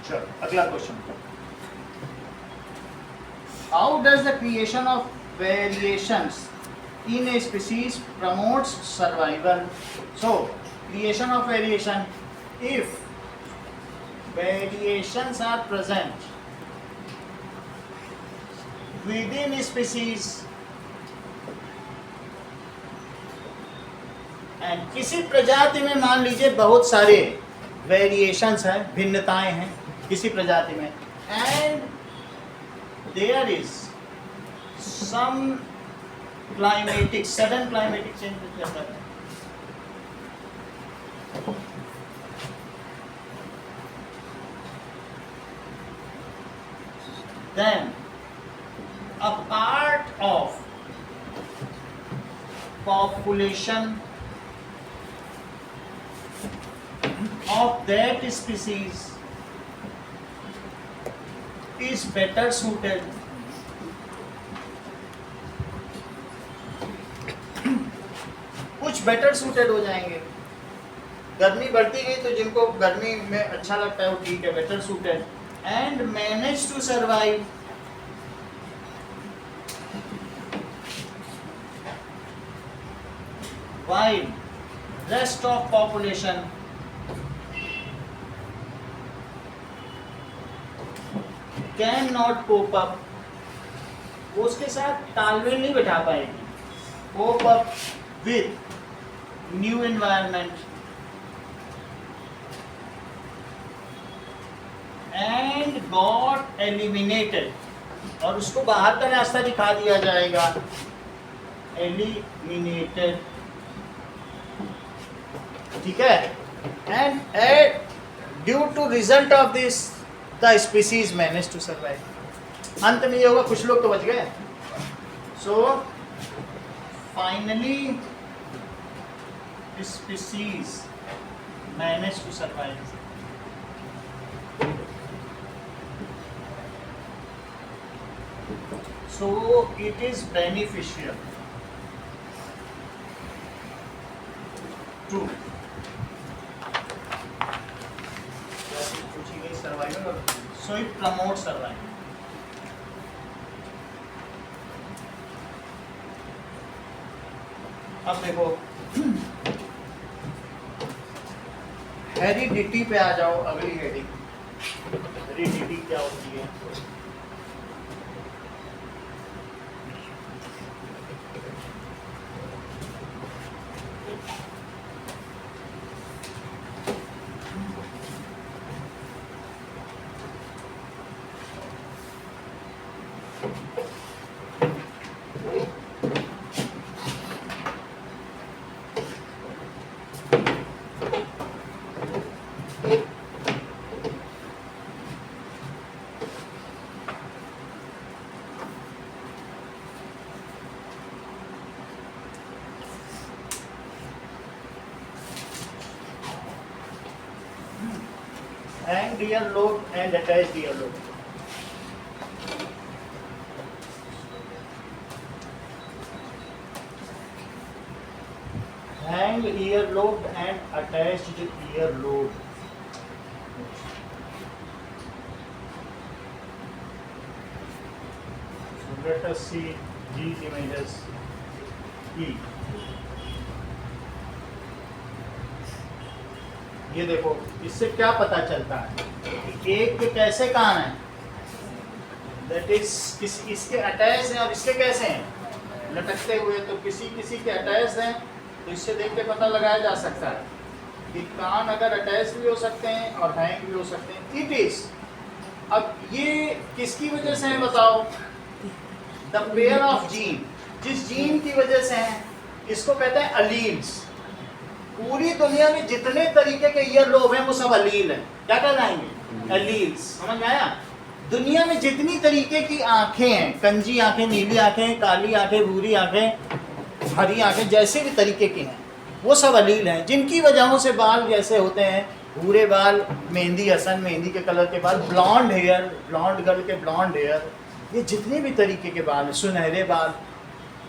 चलो अगला question. How does the creation of variations in a species promotes survival? So creation of variation, if variations are present within a species and किसी प्रजाति में मान लीजिए बहुत सारे वेरिएशंस हैं, भिन्नताएं हैं किसी प्रजाति में, and there is some sudden climatic change हो जाता है. Then a part of population of that species is better suited कुछ बेटर सूटेड हो जाएंगे. गर्मी बढ़ती गई तो जिनको गर्मी में अच्छा लगता है वो ठीक है, better suited, and manage to survive. While rest of population can not cope up, वो उसके साथ तालमेल नहीं बैठा पाएगी. Cope up with new environment and got eliminated, और उसको बाहर का रास्ता दिखा दिया जाएगा. eliminated, ठीक है. and due to result of this the species managed to survive. अंत में ये होगा कुछ लोग तो बच गए. so finally species managed to survive. So it is beneficial to survival. So it promotes survival. अब देखो हेरिडिटी पे आ जाओ. अगली हेडिंग हेरिडिटी क्या होती है? Hang rear lobe and attached ear lobe. Hang ear lobe and attached ear lobe. So let us see these images. E. ये देखो, इससे क्या पता चलता है कि एक के कैसे कान है, दैट इज इसके अटैच हैं और इसके कैसे हैं, लटकते हुए. तो किसी किसी के अटैच हैं तो इससे देख के पता लगाया जा सकता है कि कान अगर अटैच भी हो सकते हैं और हैंग भी हो सकते हैं. It is. अब ये किसकी वजह से है बताओ? The pair of gene. जिस जीन की वजह से है इसको कहते हैं अलील्स। पूरी दुनिया में जितने तरीके के ईयर लोब हैं वो सब अलील हैं। क्या कहलाएंगे? अलील्स। समझ में आया? दुनिया में जितनी तरीके की आंखें हैं, कंजी आंखें, नीली आंखें, काली आंखें, भूरी आंखें, हरी आंखें, जैसे भी तरीके की हैं वो सब अलील हैं। जिनकी वजहों से बाल जैसे होते हैं, भूरे बाल, मेहंदी हसन, मेहंदी के कलर के बाल, ब्लॉन्ड हेयर, ब्लॉन्ड गर्ल के ब्लॉन्ड हेयर, ये जितने भी तरीके के बाल हैं, सुनहरे बाल,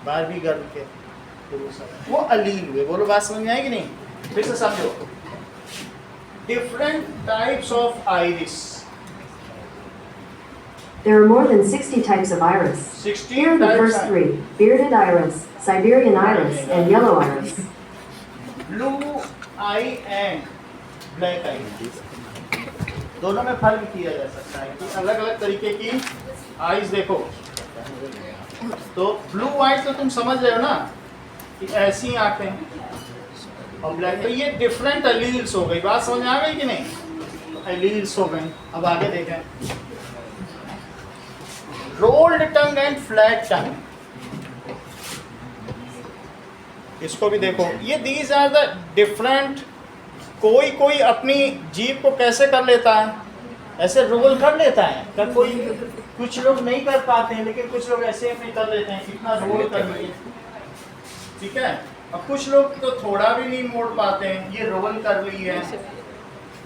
बारबी गर्ल के, तो वो सब वो अलील हुए। बोलो बात समझ में आएगी नहीं? फिर से समझो। Different types of iris. There are more than 60 types of iris. 16 Here are the types first are- three: bearded iris, Siberian iris, and yellow iris. Blue eye and black eye, दोनों में फर्क किया जा सकता है कि अलग अलग तरीके की आईज देखो। तो ब्लू वाइट तो तुम समझ रहे हो ना कि ऐसी आंखें, और ब्लैक, तो ये डिफरेंट अलील्स हो गई। बात समझ आ गई कि नहीं? अलील्स हो गई। अब आगे देखें। रोल्ड टंग एंड फ्लैट टंग, इसको भी देखो। ये दीज आर द डिफरेंट। कोई कोई अपनी जीभ को कैसे कर लेता है, ऐसे रोल कर लेता है, कर कोई, कुछ लोग नहीं कर पाते हैं, लेकिन कुछ लोग ऐसे अपने कर लेते हैं, इतना रोल कर लिए, ठीक है। और कुछ लोग तो थोड़ा भी नहीं मोड़ पाते हैं, ये रोल कर ली है।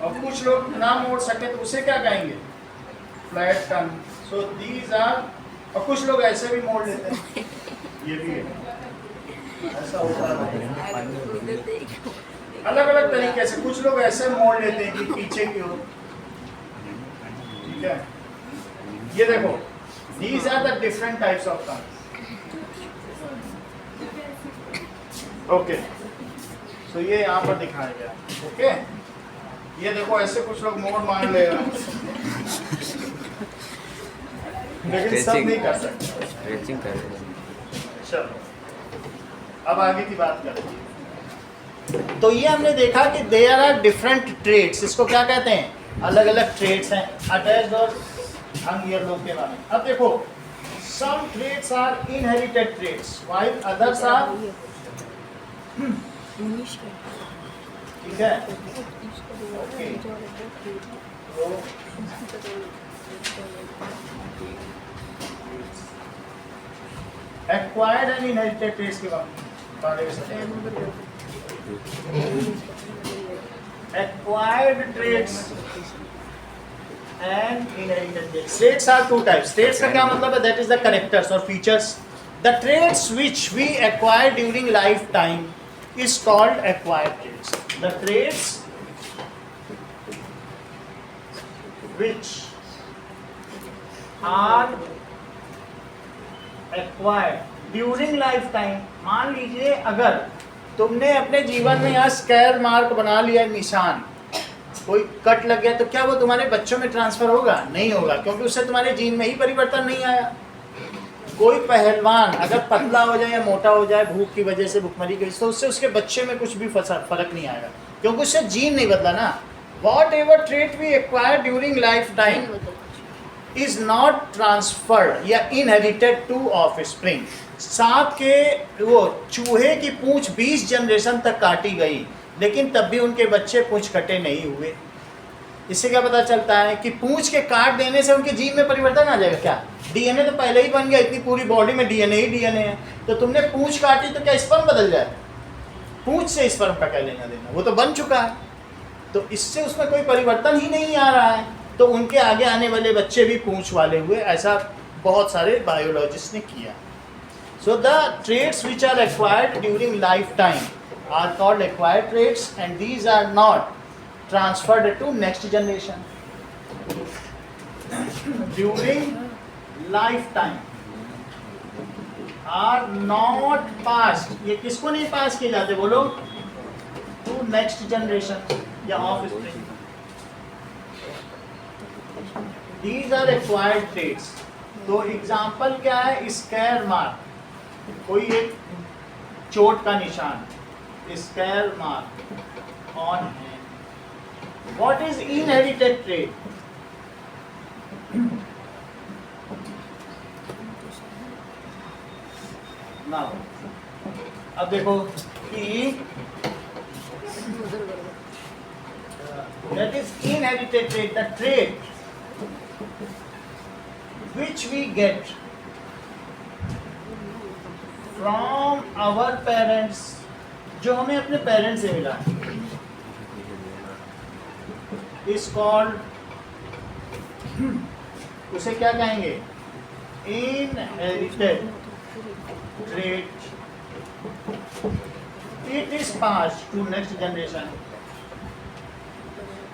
और कुछ लोग ना मोड़ सके तो उसे क्या कहेंगे? Flat tongue. So these are. और कुछ लोग ऐसे भी मोड़ लेते हैं, ये भी है, ऐसा होता है। अलग अलग तरीके से कुछ लोग ऐसे मोड़ लेते हैं कि पीछे की ओर, ठीक है। ये देखो, these are the different types of tongues. Okay, so ये यहाँ पर दिखाया गया। ओके, ये देखो ऐसे कुछ लोग मोड़ मार लेगा, लेकिन सब नहीं कर सकते। स्ट्रेचिंग कर रहे हैं। चलो, अब आगे की बात करते हैं। तो ये हमने देखा कि देयर आर डिफरेंट ट्रेड्स। इसको क्या कहते हैं? अलग अलग ट्रेड्स हैं अटैच्ड और अंग ईयर लोब के बारे में। अब देखो, some traits are inherited traits while others are, ठीक है। Okay, acquired and inherited traits के बारे में समझें। Acquired traits and inherited traits. Traits are two types. Traits का क्या मतलब है? That is the characters or features. The traits which we acquire during lifetime is called acquired traits. The traits which are acquired during lifetime. मान लीजिए अगर तुमने अपने जीवन में यहाँ स्कैर मार्क बना लिया, निशान, कोई कट लग गया, तो क्या वो तुम्हारे बच्चों में ट्रांसफर होगा? नहीं होगा, क्योंकि उससे तुम्हारे जीन में ही परिवर्तन नहीं आया। कोई पहलवान अगर पतला हो जाए या मोटा हो जाए भूख की वजह से, भूखमरी की वजह से, तो उससे उसके बच्चे में कुछ भी फर्क नहीं आएगा, क्योंकि उससे जीन नहीं बदला ना। Whatever trait we acquire during life time is not transferred या इनहेरिटेड टू ऑफस्प्रिंग। सांप के वो चूहे की पूंछ 20 जनरेशन तक काटी गई, लेकिन तब भी उनके बच्चे पूंछ कटे नहीं हुए। इससे क्या पता चलता है कि पूंछ के काट देने से उनके जीन में परिवर्तन आ जाएगा? क्या डीएनए तो पहले ही बन गया, इतनी पूरी बॉडी में डीएनए ही डीएनए है। तो तुमने पूंछ काटी तो क्या स्पर्म बदल जाए? पूंछ से स्पर्म का क्या लेना देना, वो तो बन चुका है। तो इससे उसमें कोई परिवर्तन ही नहीं आ रहा है, तो उनके आगे आने वाले बच्चे भी पूंछ वाले हुए। ऐसा बहुत सारे बायोलॉजिस्ट ने किया। So the traits which are acquired during lifetime are called acquired traits, and these are not transferred to next generation. During lifetime are not passed. ये किसको नहीं पास किए जाते बोलो? To next generation या offspring. These are acquired traits. तो example क्या है? स्कैर मार्क, कोई एक चोट का निशान, scare mark on hand. What is inherited trait? Now अब देखो कि that is inherited trait, the trait which we get from our parents, जो हमें अपने पेरेंट्स से मिला, is called, उसे क्या कहेंगे? Inherited trait. It is passed to next generation.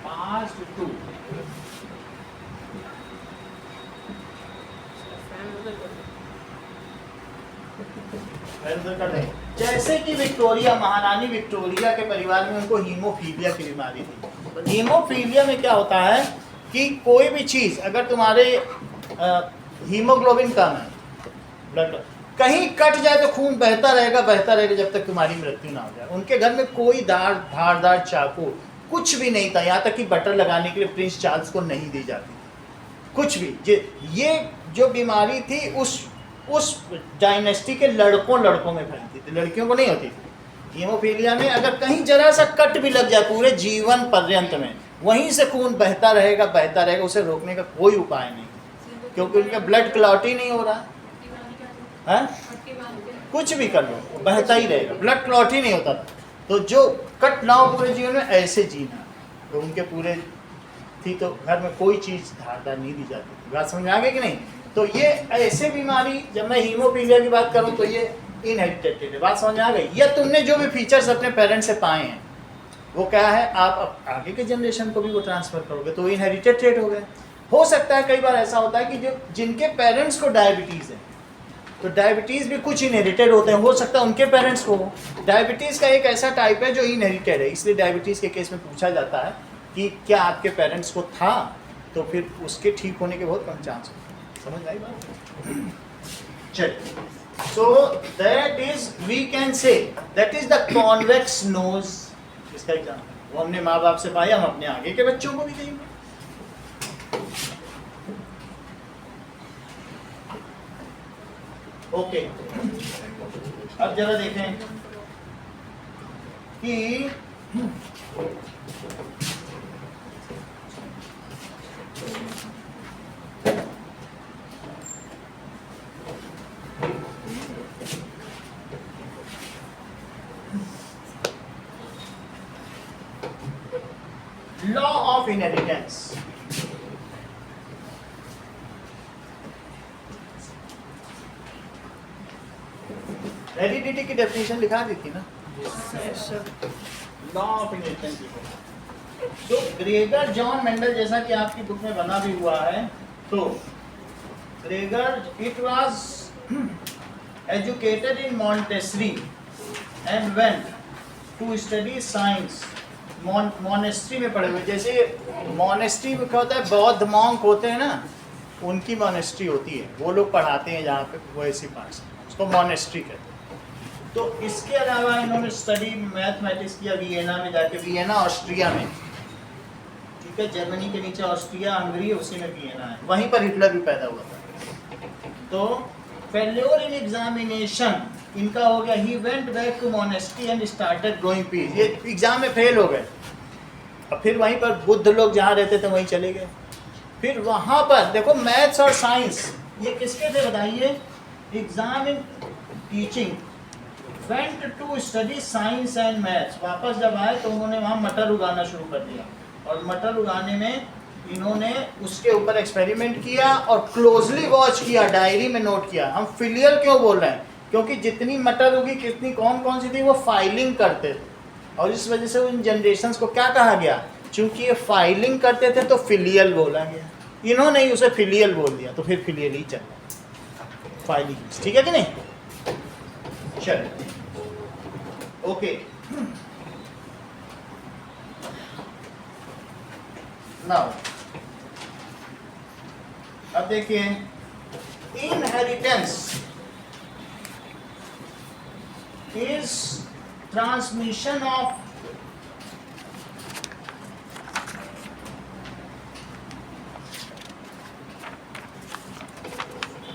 Passed to. जैसे कि विक्टोरिया, महारानी विक्टोरिया के परिवार में उनको हीमोफीलिया की बीमारी थी। तो हीमोफीलिया में क्या होता है कि कोई भी चीज़ अगर तुम्हारे हीमोग्लोबिन कम है, ब्लड कहीं कट जाए तो खून बहता रहेगा जब तक तुम्हारी मृत्यु ना हो जाए। उनके घर में कोई धारदार चाकू कुछ भी नहीं था, यहाँ तक कि बटर लगाने के लिए प्रिंस चार्ल्स को नहीं दी जाती थी, कुछ भी। ये जो बीमारी थी उस डायनेस्टी के लड़कों में फैलती थी, लड़कियों को नहीं होती थी। हीमोफीलिया में अगर कहीं जरा सा कट भी लग जाए पूरे जीवन पर्यंत में वहीं से खून बहता रहेगा, उसे रोकने का कोई उपाय नहीं, क्योंकि उनका ब्लड क्लॉट ही नहीं हो रहा है। कुछ भी कर लो बहता ही रहेगा, ब्लड क्लॉट ही नहीं होता। तो जो कट ना हो पूरे जीवन में, ऐसे जीना, तो उनके पूरे थी तो घर में कोई चीज़ धारदार नहीं दी जाती थी। बात समझ आ गई कि नहीं? तो ये ऐसे बीमारी, जब मैं हीमोफीलिया की बात करूं तो ये इनहेरिटेड है। बात समझ आ गई? या तुमने जो भी फीचर्स अपने पेरेंट्स से पाए हैं वो क्या है, आप आगे के जनरेशन को भी वो ट्रांसफर करोगे, तो इनहेरिटेड ट्रेट हो गए। हो सकता है कई बार ऐसा होता है कि जो जिनके पेरेंट्स को डायबिटीज़ है, तो डायबिटीज़ भी कुछ इनहेरिटेड होते हैं, हो सकता है उनके पेरेंट्स को हो। डायबिटीज़ का एक ऐसा टाइप है जो इनहेरिटेड है, इसलिए डायबिटीज़ के केस में पूछा जाता है कि क्या आपके पेरेंट्स को था, तो फिर उसके ठीक होने के बहुत कम चांस होते हैं। समझ आई बात? चलिए, so that is, we can say that is the convex nose. इसका एग्जाम्पल वो हमने माँ बाप से पाया, हम अपने आगे के बच्चों को भी देंगे। ओके, अब जरा देखें कि लॉ ऑफ इनहेरिटेंस। हेरिडिटी की डेफिनेशन लिखा दी थी ना, लॉ ऑफ इनहेरिटेंस। तो ग्रेगर जॉन मेंडल, जैसा कि आपकी बुक में बना भी हुआ है, तो Gregor it was educated in Montessori and went to study science. Monastery में पढ़े हुए, जैसे मॉनेस्ट्री में क्या होता है, बौद्ध मॉन्क होते हैं ना, उनकी मॉनेस्ट्री होती है, वो लोग पढ़ाते हैं जहाँ पे, वो ऐसी पार्ट्स, उसको मॉनेस्ट्री कहते हैं। तो इसके अलावा इन्होंने स्टडी मैथमेटिक्स किया वियना में जाके, वियना ऑस्ट्रिया में, ठीक है, जर्मनी के नीचे ऑस्ट्रिया, हंगरी, उसी में वियना है, वहीं पर हिटलर भी पैदा हुआ था। तो फेल्योर इन एग्जामिनेशन इनका हो गया, he went back to monastery and started growing peas. ये एग्जाम में फेल हो गए, और फिर वहीं पर बुद्ध लोग जहाँ रहते थे वहीं चले गए। फिर वहाँ पर देखो मैथ्स और साइंस, ये किसके थे बताइए? Exam in teaching, went to study science and maths. वापस जब आए तो उन्होंने वहाँ मटर उगाना शुरू कर दिया, और मटर उगाने में इन्होंने उसके ऊपर एक्सपेरिमेंट किया और क्लोजली वॉच किया, डायरी में नोट किया। हम फिलियल क्यों बोल रहे हैं? क्योंकि जितनी मटर उगी, कितनी कौन कौन सी थी, वो फाइलिंग करते थे, और इस वजह से उन जनरेशन्स को क्या कहा गया? चूंकि ये फाइलिंग करते थे तो फिलियल बोला गया। इन्होंने ही उसे फिलियल बोल दिया, तो फिर फिलियल ही चला, फाइलिंग। ठीक है कि नहीं? चलो, ओके। नाउ अब देखिए, inheritance is transmission of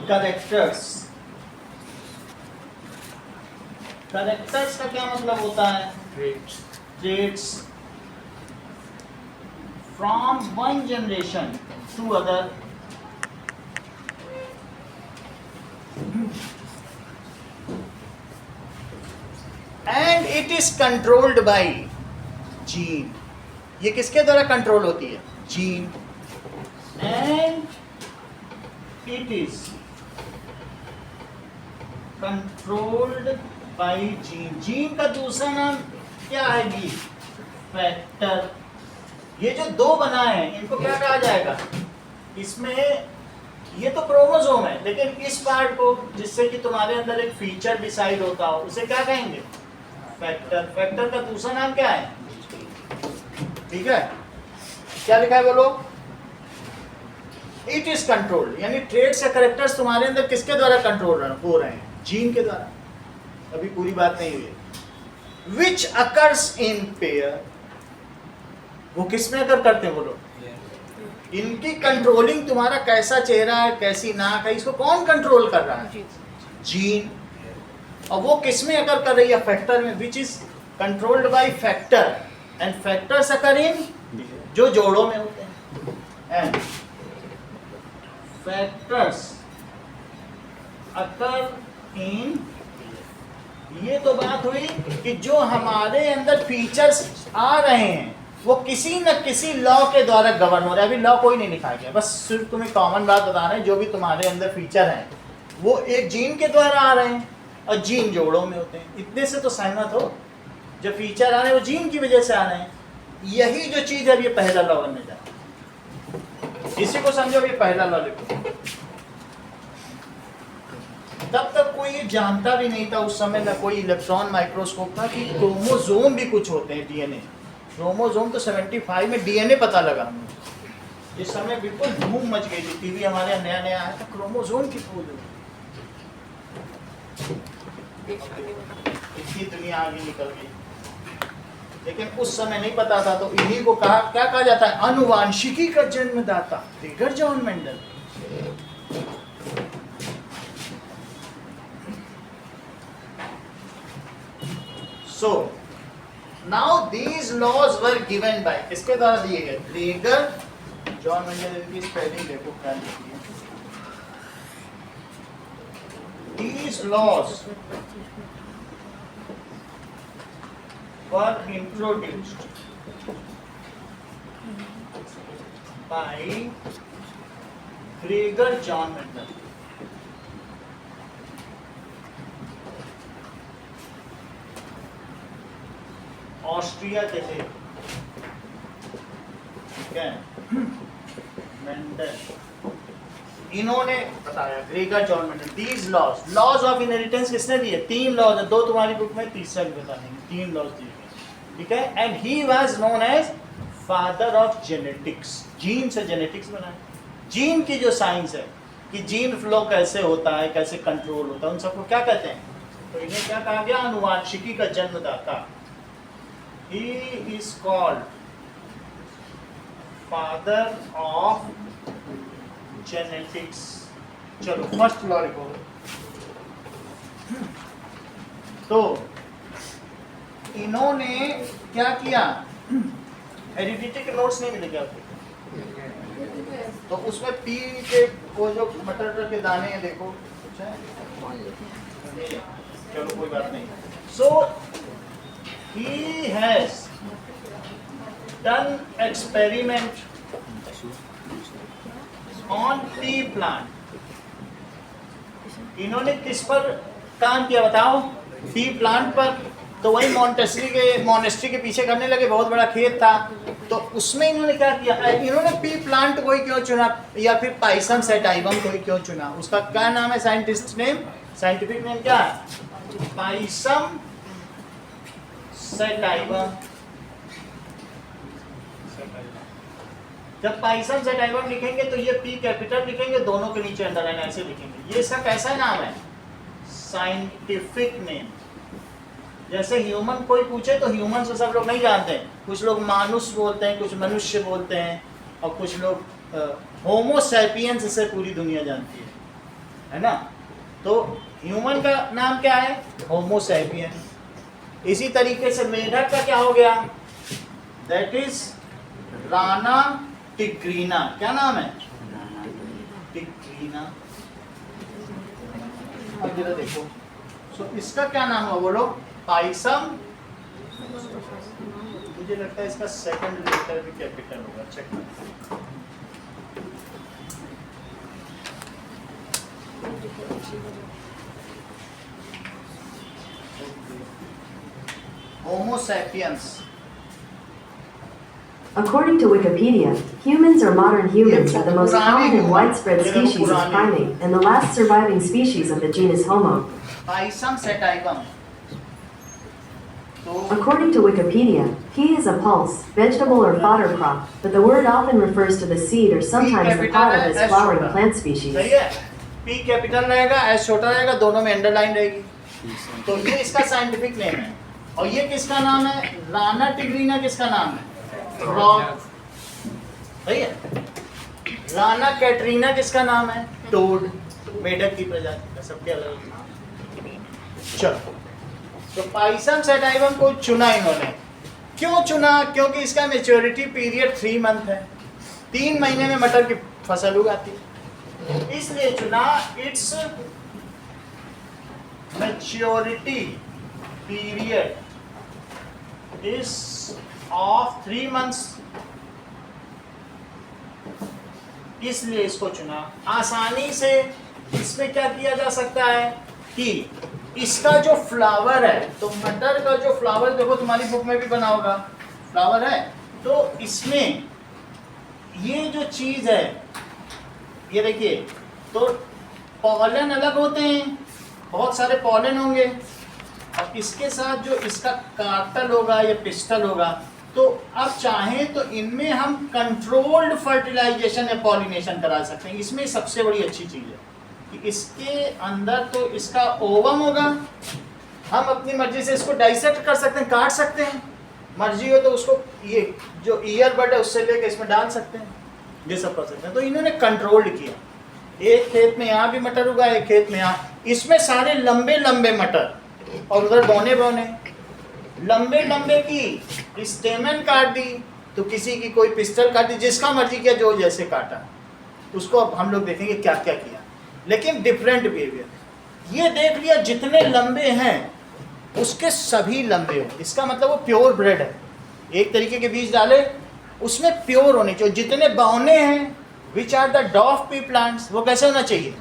characters characters का क्या मतलब होता है? Traits from one generation to other, and it is controlled by gene. ये किसके द्वारा कंट्रोल होती है? Gene. And it is controlled by gene. Gene का दूसरा नाम क्या है? जी फैक्टर। ये जो दो बनाए हैं इनको क्या कहा जाएगा? इसमें ये तो क्रोमोसोम है, लेकिन इस पार्ट को जिससे कि तुम्हारे अंदर एक फीचर डिसाइड होता हो उसे क्या कहेंगे? फैक्टर। फैक्टर का दूसरा नाम क्या है? ठीक है, क्या लिखा है बोलो? इट इज कंट्रोल्ड, यानी ट्रेड्स या कैरेक्टर्स तुम्हारे अंदर किसके द्वारा कंट्रोल हो रहे हैं? जीन के द्वारा। अभी पूरी बात नहीं हुई। विच अकर्स इन पेयर, वो किसमें अकर करते हैं बोलो? इनकी कंट्रोलिंग, तुम्हारा कैसा चेहरा है, कैसी नाक है, इसको कौन कंट्रोल कर रहा है? जीन। और वो किसमें अकर कर रही है? फैक्टर में। Which is controlled by factor, and factors occur in, जो जोड़ों में होते हैं, एंड फैक्टर्स अकर इन। ये तो बात हुई कि जो हमारे अंदर फीचर्स आ रहे हैं वो किसी न किसी लॉ के द्वारा गवर्न हो रहा है। अभी लॉ कोई नहीं लिखा गया, बस सिर्फ तुम्हें कॉमन बात बता रहे हैं। जो भी तुम्हारे अंदर फीचर हैं वो एक जीन के द्वारा आ रहे हैं, और जीन जोड़ों में होते हैं। इतने से तो सहमत हो? जो फीचर आ रहे हैं वो जीन की वजह से आ रहे हैं। यही जो चीज है, ये पहला लॉ बनने जा रहा है। इसी को समझो, ये पहला लॉ लिखो। तब तक कोई ये जानता भी नहीं था उस समय, ना कोई इलेक्ट्रॉन माइक्रोस्कोप था, कि क्रोमोसोम भी कुछ होते हैं। डीएनए, क्रोमोसोम तो 75 में डीएनए पता लगा हमें। इस समय बिल्कुल धूम मच गई थी, टीवी हमारे नया नया आया था, क्रोमोसोम की खोज हुई, इतनी दुनिया आगे निकल गई। लेकिन उस समय नहीं पता था, तो इन्हीं को कहा, क्या कहा जाता है? अनुवांशिकी का जन्मदाता Gregor John Mendel. So now these laws were given by, किसके द्वारा दिए गए? Gregor John Mendel. की स्पेलिंग देखो क्या लिखी है। These laws were introduced by Gregor John Mendel. Austria के थे, ठीक है, मेंडल। इन्होंने बताया, Gregor John Mendel. These laws of inheritance किसने दिए? 3 लॉज है, 2 तुम्हारी बुक में, तीसरा भी बता देंगे। 3 लॉज दिए गए, ठीक है। And he was known as father of genetics. Gene से जेनेटिक्स बना। जीन की जो साइंस है कि जीन फ्लो कैसे होता है, कैसे कंट्रोल होता है, उन सबको क्या कहते हैं? तो इन्हें क्या कहा गया? अनुवांशिकी का जन्मदाता। He is called father of genetics। चलो फर्स्ट लॉ लिखो। तो इन्होंने क्या किया? हेरिडिटी के नोट्स नहीं मिले क्या आपको? तो उसमें पी के वो जो मटर के दाने हैं देखो, कुछ है? चलो कोई बात नहीं। सो he has done experiment on pea plant। इन्होंने किस पर काम किया बताओ? पी प्लांट पर। तो वही मोनेस्ट्री के पीछे करने लगे, बहुत बड़ा खेत था, तो उसमें इन्होंने क्या किया? इन्होंने पी प्लांट को ही क्यों चुना, या फिर पाइसम सेटाइवम को ही क्यों चुना? उसका क्या नाम है? साइंटिस्ट नेम, साइंटिफिक नेम क्या है? Pisum sativum. जब पाइसम सेटाइवम लिखेंगे तो ये पी कैपिटल लिखेंगे, दोनों के नीचे अंडरलाइन ऐसे लिखेंगे। ये इसका कैसा नाम है? Scientific name. जैसे ह्यूमन कोई पूछे तो ह्यूमन से सब लोग नहीं जानते हैं, कुछ लोग मानुष बोलते हैं, कुछ मनुष्य बोलते हैं, और कुछ लोग होमो सैपियंस से पूरी दुनिया जानती है ना। तो ह्यूमन का नाम क्या है? होमो सैपियन। इसी तरीके से मेढक का क्या हो गया? That is Rana tigrina. क्या नाम है? टिग्रीना। अब जरा देखो, सो इसका क्या नाम है बोलो? पाइसम। मुझे लगता है इसका सेकंड लेटर भी कैपिटल होगा, चेक करो। Homo sapiens. According to Wikipedia, humans or modern humans are the most common and widespread species of primate and the last surviving species of the genus Homo. Pisum sativum. तो According to Wikipedia, pea is a pulse, vegetable or fodder crop, but the word often refers to the seed or sometimes the pod of this flowering plant species. सही है, P capital रहेगा, S छोटा रहेगा, दोनों में underline रहेगी। तो ये इसका साइंटिफिक नेम है। और ये किसका नाम है? राना टिग्रीना किसका नाम है? फ्रॉग। सही है। राना कैटरीना किसका नाम है? टोड। मेढक की प्रजाति का, सबके अलग अलग नाम। चलो, तो पाइसम सेटाइवम को चुना इन्होंने। क्यों चुना? क्योंकि इसका मेच्योरिटी पीरियड 3 मंथ है। 3 महीने में मटर की फसल उगाती है, इसलिए चुना। Its maturity period is of 3 months, इसलिए इसको चुना। आसानी से इसमें क्या किया जा सकता है कि इसका जो फ्लावर है, तो मटर का जो फ्लावर देखो, तुम्हारी बुक में भी बना होगा, फ्लावर है। तो इसमें ये जो चीज है, ये देखिए, तो पॉलन अलग होते हैं, बहुत सारे पॉलन होंगे, और इसके साथ जो इसका कार्टल होगा या पिस्टल होगा। तो अब चाहें तो इनमें हम कंट्रोल्ड फर्टिलाइजेशन या पॉलिनेशन करा सकते हैं। इसमें सबसे बड़ी अच्छी चीज़ है कि इसके अंदर तो इसका ओवम होगा, हम अपनी मर्जी से इसको डाइसेक्ट कर सकते हैं, काट सकते हैं, मर्जी हो तो उसको ये जो ईयरबड है उससे लेकर इसमें डाल सकते हैं, ये सब कर सकते हैं। तो इन्होंने कंट्रोल्ड किया। एक खेत में यहाँ भी मटर उगा, एक खेत में यहाँ, इसमें सारे लंबे लंबे मटर और उधर बौने बौने। लंबे लंबे की स्टेमन काट दी, तो किसी की कोई पिस्टल काट दी, जिसका मर्जी किया, जो जैसे काटा। उसको अब हम लोग देखेंगे क्या क्या किया, लेकिन डिफरेंट बिहेवियर। ये देख लिया जितने लंबे हैं उसके सभी लंबे हो, इसका मतलब वो प्योर ब्रेड है। एक तरीके के बीज डाले, उसमें प्योर होने चाहिए। जितने बौने हैं, which are the dwarf pea plants, वो कैसे होना चाहिए?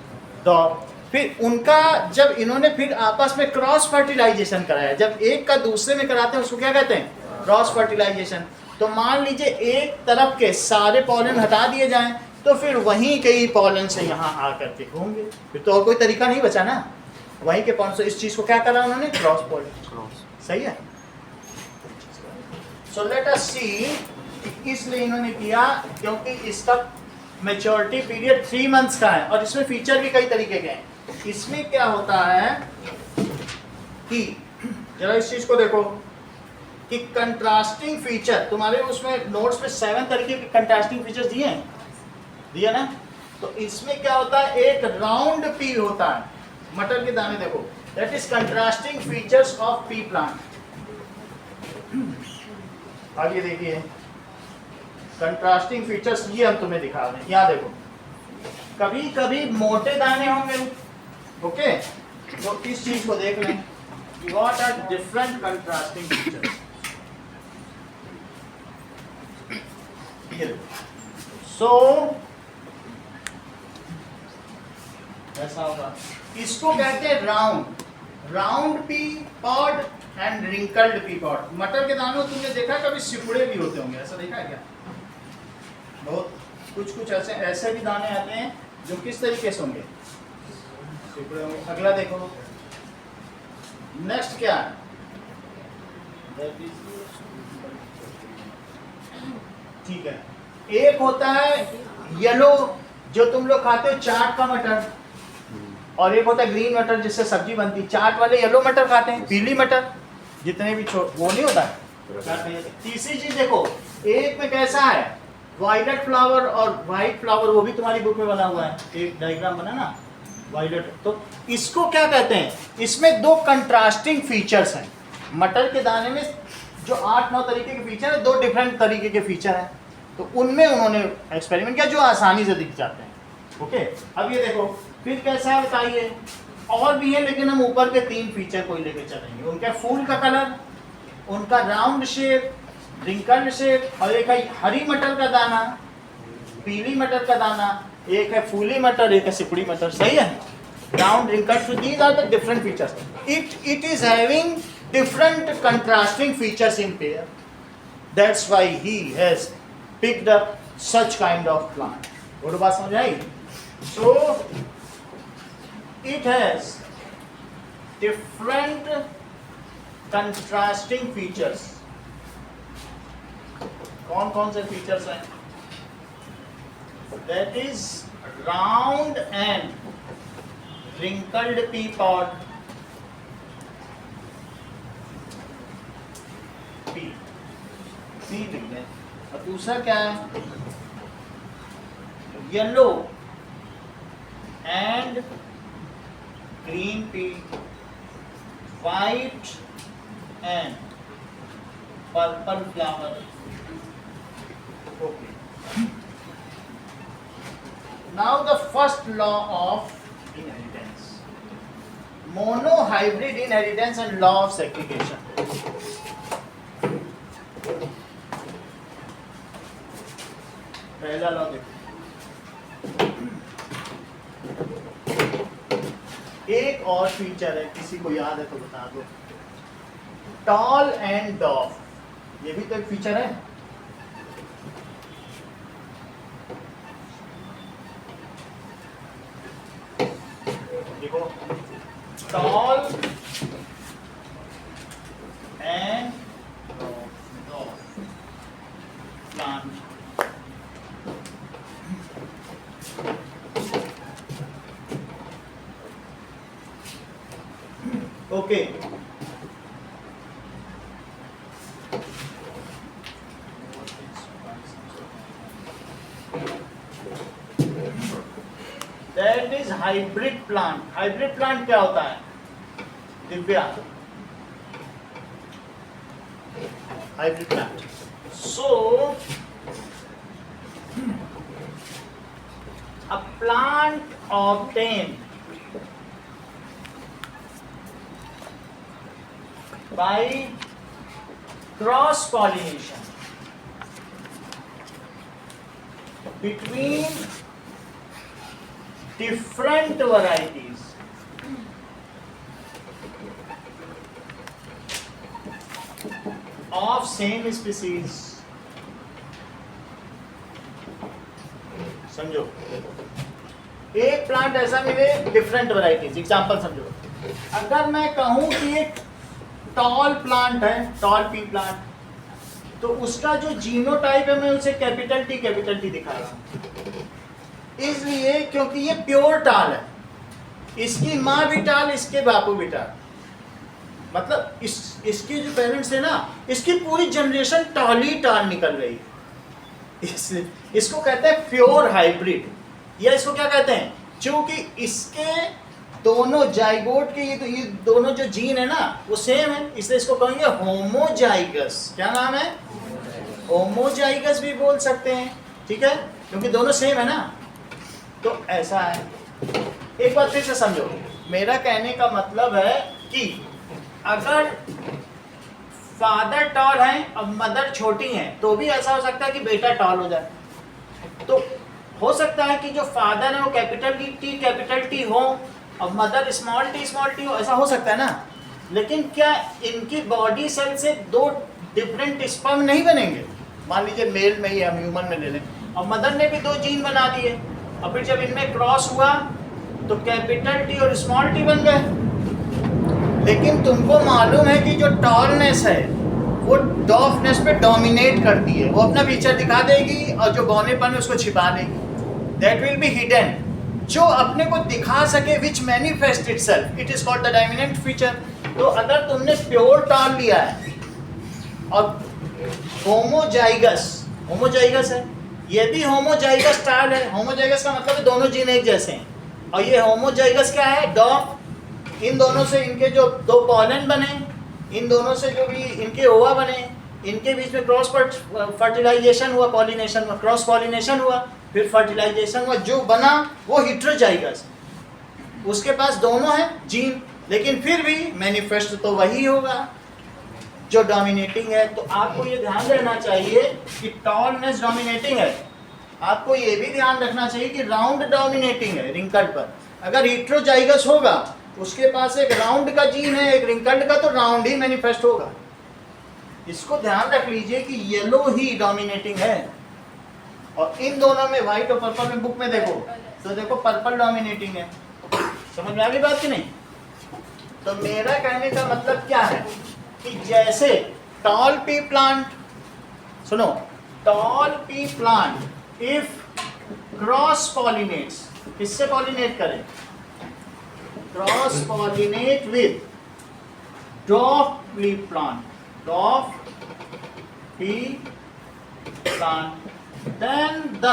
डॉफ। फिर उनका जब इन्होंने फिर आपस में क्रॉस फर्टिलाइजेशन कराया, जब एक का दूसरे में कराते हैं उसको क्या कहते हैं? Cross fertilization. तो मान लीजिए एक तरफ के सारे पॉलन हटा दिए जाएं, तो फिर वहीं के ही पॉलन से यहाँ आकर के होंगे, फिर तो और कोई तरीका नहीं बचा ना। वहीं के पॉलन से इस चीज़ को क्या करा उन्होंने? Cross pollen. सही है। सो लेट अस सी, इसलिए इन्होंने किया क्योंकि इसका मैच्योरिटी पीरियड 3 मंथ्स का है, और इसमें फीचर भी कई तरीके के हैं। इसमें क्या होता है कि जरा इस चीज को देखो कि कंट्रास्टिंग फीचर, तुम्हारे उसमें नोट्स में 7 तरीके के कंट्रास्टिंग फीचर्स दिए हैं, दिया ना। तो इसमें क्या होता है, एक राउंड पी होता है, मटर के दाने देखो, that is contrasting features of P plant. आगे देखिए कंट्रास्टिंग फीचर्स, ये हम तुम्हें दिखा रहे हैं। यहाँ देखो, कभी कभी मोटे दाने होंगे, ओके, तो इस चीज को देख लें, what are different contrasting features. So ऐसा होगा, इसको कहते हैं round pea pod and wrinkled pea pod. मटर के दानों तुमने देखा कभी सिकुड़े भी होते होंगे, ऐसा देखा है क्या? बहुत कुछ ऐसे भी दाने आते हैं जो किस तरीके से होंगे? सिकुड़े होंगे। अगला देखो, नेक्स्ट क्या है? ठीक है, एक होता है येलो, जो तुम लोग खाते हो चाट का मटर, और एक होता है ग्रीन मटर जिससे सब्जी बनती। चाट वाले येलो मटर खाते हैं, पीली मटर जितने भी वो नहीं होता है। तीसरी चीज देखो, एक में कैसा है, वायलेट फ्लावर और वाइट फ्लावर, वो भी तुम्हारी बुक में बना हुआ है, एक डायग्राम बना ना, वायलेट। तो इसको क्या कहते हैं, इसमें दो कंट्रास्टिंग फीचर्स हैं। मटर के दाने में जो 8-9 तरीके के फीचर है, दो डिफरेंट तरीके के फीचर हैं, तो उनमें उन्होंने एक्सपेरिमेंट किया जो आसानी से दिख जाते हैं। ओके, अब ये देखो फिर कैसा है बताइए, और भी है लेकिन हम ऊपर के 3 फीचर को ही लेके चलेंगे। उनका फूल का कलर, उनका राउंड शेप, रिंकल्ड शेप, और एक है हरी मटर का दाना, पीली मटर का दाना, एक है फूली मटर, एक है सिकुड़ी मटर। सही है, round, wrinkled, so these are the different features. It is having different contrasting features in pair. That's why he has picked up such kind of plant. वो बात समझ आई? So it has different contrasting features. कौन से features हैं? That is round and wrinkled pea pod. P है, और दूसरा क्या है? Yellow and green pea, white and purple flower. Okay, now the first law of inheritance, monohybrid inheritance and law of segregation. पहला law देखो, एक और फीचर है, किसी को याद है तो बता दो, टॉल एंड डॉफ, ये भी तो एक फीचर है। देखो, tall and डॉफ plant. Okay, that is hybrid plant. Hybrid plant क्या होता है Divya? Hybrid plant, so a plant obtained by cross pollination between different varieties of same species. समझो, एक प्लांट ऐसा मिले डिफरेंट वैरायटीज। एग्जांपल समझो, अगर मैं कहूं कि एक टॉल प्लांट है, टॉल पी प्लांट, तो उसका जो जीनोटाइप है मैं उसे कैपिटल टी दिखा रहा हूं, इसलिए क्योंकि ये प्योर टाल है, इसकी माँ भी टाल, इसके बापू भी टाल, मतलब इसके जो पेरेंट्स है ना, इसकी पूरी जनरेशन टाल ही टाल निकल रही है। इसलिए इसको कहते हैं प्योर हाइब्रिड, या इसको क्या कहते हैं, क्योंकि इसके दोनों जाइगोट के ये दोनों जो जीन है ना वो सेम है, इसलिए इसको कहेंगे होमोजाइगस। क्या नाम है? होमोजाइगस भी बोल सकते हैं, ठीक है, क्योंकि दोनों सेम है ना। तो ऐसा है, एक बार फिर से समझो, मेरा कहने का मतलब है कि अगर फादर टॉल है और मदर छोटी है तो भी ऐसा हो सकता है कि बेटा टॉल हो जाए। तो हो सकता है कि जो फादर है वो कैपिटल टी हो और मदर स्मॉल टी हो, ऐसा हो सकता है ना। लेकिन क्या इनकी बॉडी सेल से दो डिफरेंट स्पर्म नहीं बनेंगे? मान लीजिए मेल में ही हम ह्यूमन में ले लें, और मदर ने भी 2 जीन बना दिए, और फिर जब इनमें क्रॉस हुआ तो कैपिटल टी और स्मॉल टी बन गए। लेकिन तुमको मालूम है कि जो टॉलनेस है वो डॉफनेस पे डोमिनेट करती है, वो अपना फीचर दिखा देगी और जो बौनेपन है उसको छिपा देगी। दैट विल बी हिडन, जो अपने को दिखा सके, which manifest itself, it is called the dominant feature. तो अगर तुमने प्योर टॉल लिया है और होमोजाइगस है, ये भी होमोजाइगस टॉल है। होमोजाइगस का मतलब है दोनों जीन एक जैसे हैं, और ये होमोजाइगस क्या है? डॉ, इन दोनों से इनके जो दो पॉलन बने, इन दोनों से जो भी इनके ओवा बने, इनके बीच में क्रॉस फर्टिलाइजेशन हुआ, पॉलिनेशन हुआ, क्रॉस पॉलिनेशन हुआ, फिर फर्टिलाइजेशन हुआ, जो बना वो हेटेरोजाइगस। उसके पास दोनों है जीन, लेकिन फिर भी मैनिफेस्ट तो वही होगा जो डोमिनेटिंग है। तो आपको ये ध्यान रहना चाहिए कि टॉलनेस डोमिनेटिंग है, आपको ये भी ध्यान रखना चाहिए कि राउंड डोमिनेटिंग है रिंकल्ड पर। अगर हेटेरोजाइगस होगा, उसके पास एक राउंड का जीन है, एक रिंकल्ड का, तो राउंड ही मैनिफेस्ट होगा। इसको ध्यान रख लीजिए कि येलो ही डोमिनेटिंग है। और इन दोनों में, व्हाइट और पर्पल में, बुक में देखो तो देखो पर्पल डोमिनेटिंग है। समझ में आ गई बात कि नहीं? तो मेरा कहने का मतलब क्या है कि जैसे टॉल पी प्लांट, सुनो, tall pea plant if cross pollinates, किससे पॉलिनेट करें? Cross pollinate with dwarf pea plant, dwarf pea plant, then the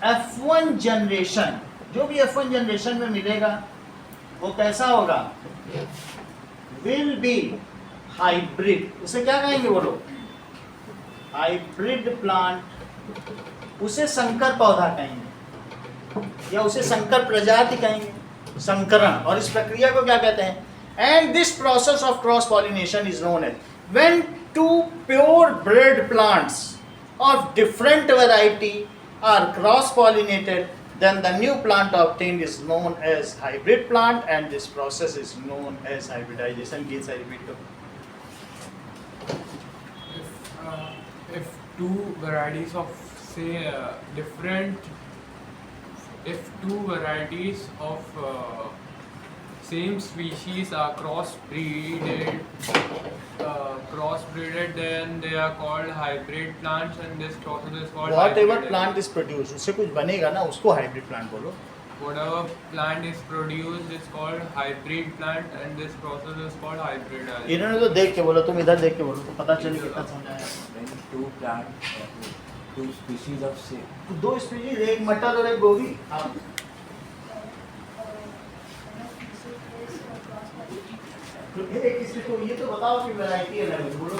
F1 generation, जो भी F1 जनरेशन में मिलेगा वो कैसा होगा? Will be hybrid. उसे क्या कहेंगे बोलो? Hybrid plant. उसे संकर पौधा कहेंगे या उसे संकर प्रजाति कहेंगे, संकरण। और इस प्रक्रिया को क्या कहते हैं? And this process of cross pollination is known as, when two pure bred plants of different variety are cross pollinated, then the new plant obtained is known as hybrid plant, and this process is known as hybridization. Gives I repeat to If two varieties of say different, if two varieties of same species are crossbreeded, then they are called hybrid plants, and this process is called whatever hybridization. plant is produced, उससे कुछ बनेगा ना, उसको hybrid plant बोलो। Whatever plant is produced is called hybrid plant, and this process is called hybridization. इन्होंने तो देख के बोला, तुम इधर देख के बोलो तो पता चले कितना समझाया। When two plant, two species of same. तो दो स्पीशीज, एक मटर और एक गोभी। हाँ, तो एक इसमें तो ये तो बताओ कि वैरायटी अलग है, बोलो।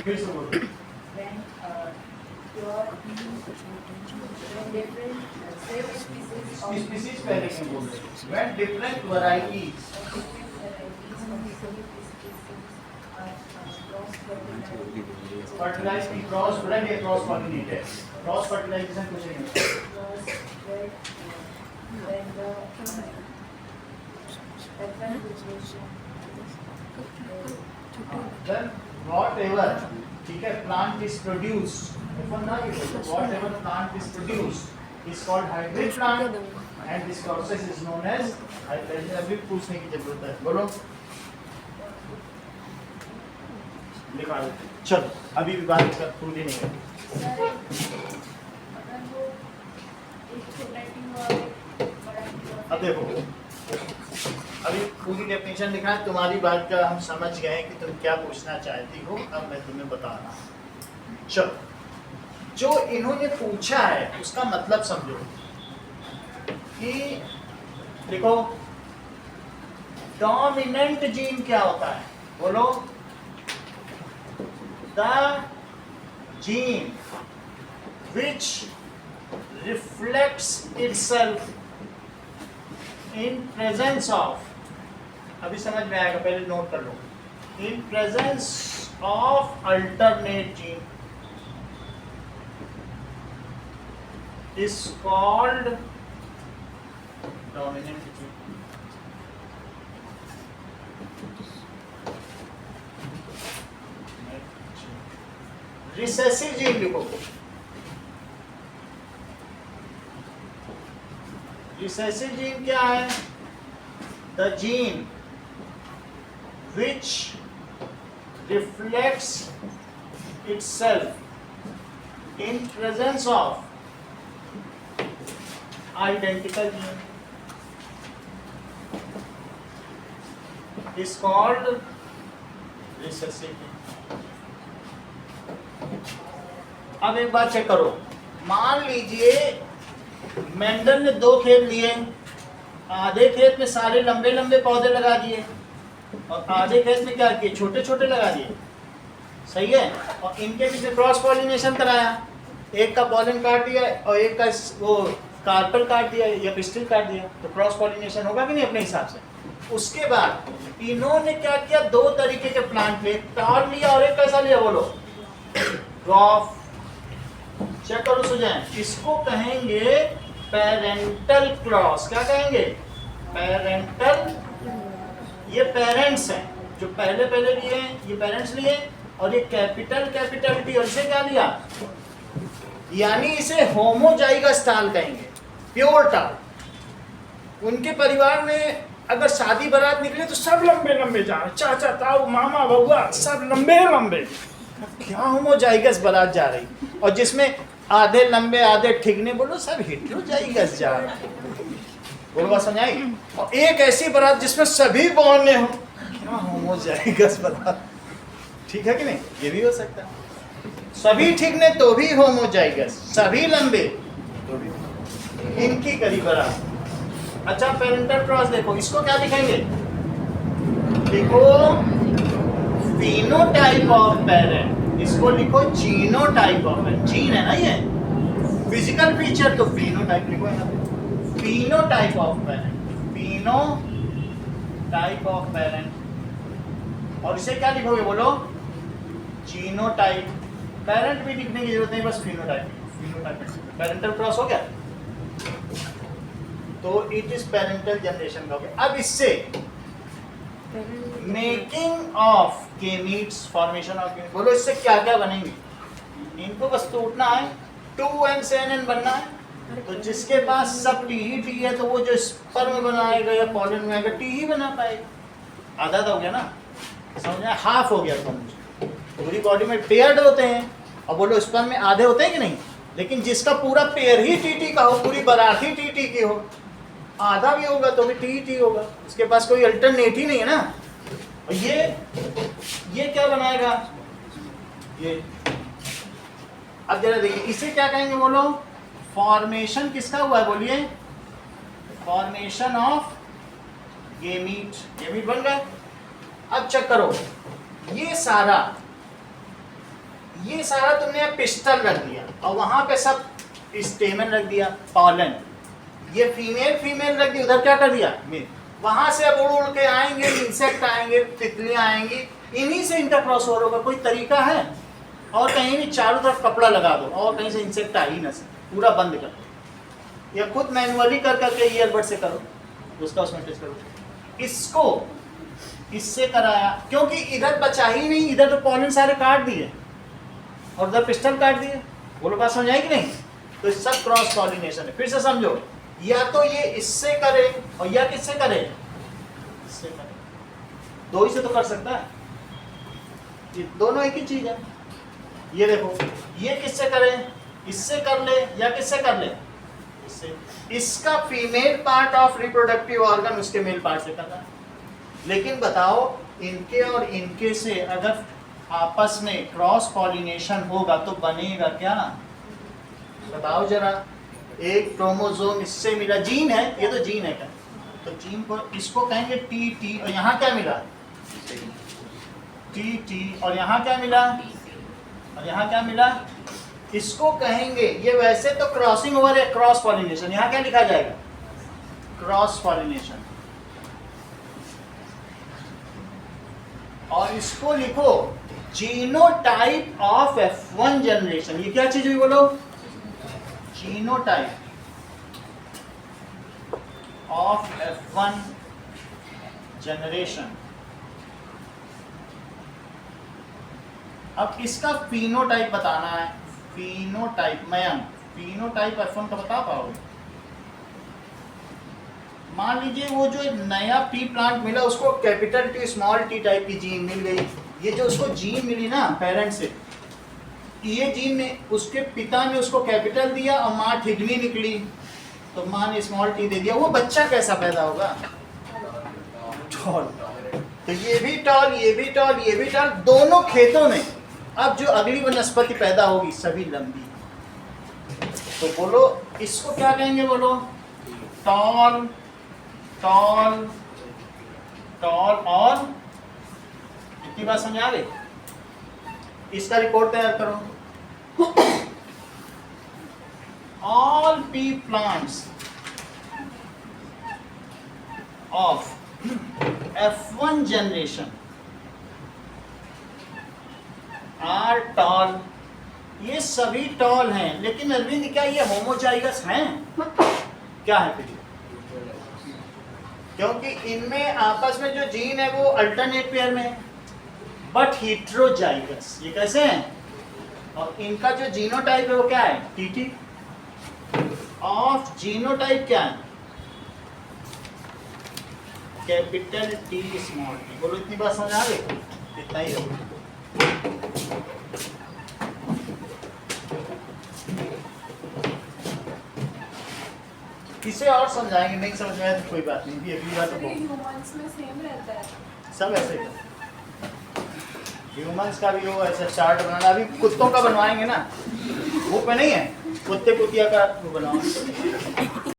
फिर से बोलो। स्पीशीज पहले क्यों बोल रहे हो? When different varieties fertilized की क्रॉस ब्रेड या क्रॉस पॉलिनेटेड, क्रॉस फर्टिलाइजेशन कुछ नहीं होता। Then whatever, ठीक है, plant is produced, whatever plant is produced is called hybrid plant, and this process is known as hybridization। अभी पूछने की जरूरत है, बोलो। लिखा दो। चलो, अभी भी बात कर पूरी नहीं है। अब देखो, अभी पूरी डेफिनेशन लिखा है, तुम्हारी बात का हम समझ गए कि तुम क्या पूछना चाहती हो। अब मैं तुम्हें बता रहा हूँ। चलो, जो इन्होंने पूछा है उसका मतलब समझो कि देखो, डोमिनेंट जीन क्या होता है? बोलो। The gene which reflects itself in presence of, अभी समझ में आएगा, पहले नोट कर लो, in presence of alternate gene is called dominant gene। Recessive gene लिखो। रिसेसिव जीन क्या है? The gene which reflects itself in presence of identical gene is called recessive gene। अब एक बात चेक करो, मान लीजिए मेंडल ने 2 खेत लिए, आधे खेत में सारे लंबे लंबे पौधे लगा दिए और आधे खेत में क्या किए, छोटे छोटे लगा दिए, सही है, और इनके बीच में क्रॉस पॉलिनेशन कराया, एक का पॉलन काट दिया और एक का वो कार्पल काट दिया या पिस्टिल काट दिया, तो क्रॉस पॉलिनेशन होगा कि नहीं अपने हिसाब से। उसके बाद इन्होंने क्या किया, 2 तरीके के प्लांट लिए, टॉल लिया और एक कैसा लिया बोलो, ड्वार्फ। चेक करो सुझाएं, इसको कहेंगे पेरेंटल क्रॉस। क्या कहेंगे, पेरेंटल, ये पेरेंट्स हैं जो पहले पहले लिए हैं, ये पेरेंट्स लिए, और ये कैपिटल टी, और इसे क्या लिया, यानी इसे होमोजाइगस टाल कहेंगे, प्योर टाल। उनके परिवार में अगर शादी बारात निकले तो सब लंबे लंबे जा रहे, चाचा ताऊ मामा बउआ सब लंबे लंबे, क्या होमोजाइगस बारात जा रही, और जिसमें आधे लंबे आधे ठिकने, बोलो सब हेटेरोजाइगस जा रहे, बोलो बात समझ आई। और एक ऐसी बारात जिसमें सभी बौने हो, क्या होमोजाइगस बारात, ठीक है कि नहीं, ये भी हो सकता है। सभी ठिकने तो भी होमोजाइगस, सभी लंबे तो भी, इनकी करीब बारात। अच्छा पेरेंटल क्रॉस देखो, इसको क्या लिखेंगे, लिखो फिनोटाइप ऑफ पेरेंट, इसको लिखो जीनोटाइप ऑफ पेरेंट, जीन है ना ये, फिजिकल फीचर तो फिनोटाइप लिखो है ना, phenotype of parent, phenotype of parent, और इसे क्या लिखोगे बोलो, जीनोटाइप। पेरेंट भी लिखने की जरूरत नहीं, बस फिनोटाइप, फिनोटाइप। पेरेंटल क्रॉस हो गया, तो इट इज पेरेंटल जनरेशन का हो गया। अब इससे making of gametes, formation of gametes, बोलो इससे क्या क्या बनेंगे, इनको बस टूटना है, 2n से nn बनना है, तो जिसके पास सब टी ही है तो वो जो स्पर्म बनाएगा या पॉलन में आएगा टी ही बना पाएगा। आधा तो हो गया ना, समझ, हाफ हो गया तो पूरी बॉडी में पेयर्ड होते हैं, और बोलो स्पर्म में आधे होते हैं कि नहीं, लेकिन जिसका पूरा पेयर ही टी का हो, पूरी बारात ही टी की हो, आधा भी होगा तो भी टी होगा, उसके पास कोई अल्टरनेट ही नहीं है ना। और ये क्या बनाएगा, ये, अब जरा देखिए इसे क्या कहेंगे बोलो, फॉर्मेशन किसका हुआ है बोलिए, फॉर्मेशन ऑफ गेमीट, गेमीट बन गए। अब चेक करो, ये सारा तुमने पिस्टल रख दिया और वहां पे सब स्टेमन रख दिया, पॉलन, ये फीमेल रख दी, उधर क्या कर दिया मेल, वहां से अब उड़ के आएंगे इंसेक्ट आएंगे, तितलियां आएंगी, इन्हीं से इंटरक्रॉस होगा। कोई तरीका है, और कहीं भी चारों तरफ कपड़ा लगा दो और कहीं से इंसेक्ट आ ही ना सके, पूरा बंद कर दो, या खुद मैनुअली कर करके ईयरबड से करो, उसका उसमें टेस्ट करो। इसको इससे कराया क्योंकि इधर बचा ही नहीं, इधर तो पॉलन सारे काट दिए और उधर पिस्टल काट दिए, बोलो बात समझ आई कि नहीं, तो सब क्रॉस पॉलिनेशन है। फिर से समझो, या तो ये इससे करे और या किससे करे, इससे करे, दो ही से तो कर सकता है, ये दोनों एक ही चीज है। ये देखो, ये किससे करे, इससे कर ले या किससे कर ले, इससे। इसका female part of reproductive organ उसके मेल पार्ट से कर रहा है। लेकिन बताओ, इनके और इनके से अगर आपस में क्रॉस पॉलिनेशन होगा तो बनेगा क्या, बताओ जरा। एक क्रोमोसोम इससे मिला, जीन है, ये तो जीन है क्या, तो जीन को इसको कहेंगे टी, और यहाँ क्या मिला, टी, और यहाँ क्या मिला, और यहाँ क्या मिला, इसको कहेंगे, ये वैसे तो क्रॉसिंग ओवर है, क्रॉस पॉलिनेशन, यहाँ क्या लिखा जाएगा, क्रॉस पॉलिनेशन। और इसको लिखो जीनोटाइप ऑफ F1 जनरेशन। ये क्या चीज हुई बोलो, जीनोटाइप ऑफ F1 जनरेशन। अब इसका फिनोटाइप बताना है, फिनोटाइप, मयंक फिनोटाइप F1 का बता पाओगे। मान लीजिए वो जो नया पी प्लांट मिला उसको capital T small T type की जीन मिल गई, ये जो उसको जीन मिली ना पेरेंट से, ये जीन ने उसके पिता ने उसको कैपिटल दिया और माँ ठिगनी निकली तो माँ ने स्मॉल टी दे दिया, वो बच्चा कैसा पैदा होगा, टॉल। तो ये भी टॉल, ये भी टॉल, ये भी टॉल, दोनों खेतों में अब जो अगली वनस्पति पैदा होगी सभी लंबी, तो बोलो इसको क्या कहेंगे, बोलो टॉल टॉल टॉल और इतनी बात समझ आ गई। इसका रिकॉर्ड तैयार करो। All pea plants of F1 generation are tall, ये सभी टॉल हैं, लेकिन अरविंद क्या ये होमोजाइगस हैं? क्या है फिर? क्योंकि इनमें आपस में जो जीन है वो अल्टरनेट पेयर में है, बट हीट्रोजाइगस। ये कैसे हैं? और इनका जो जीनोटाइप है वो क्या है? टीटी ऑफ जीनोटाइप क्या है? Capital T small T. बोलो इतनी बात समझ आ गई? इतना ही है। इसे और समझाएंगे, नहीं समझ में आया तो कोई बात नहीं, भी अगली बार तो बोल। ह्यूमंस में सेम रहता है। सब ऐसे ही ह्यूमंस का भी वो ऐसा चार्ट बनाना, अभी कुत्तों का बनवाएंगे ना, वो पे नहीं है, कुत्ते कुतिया का वो बनाओ।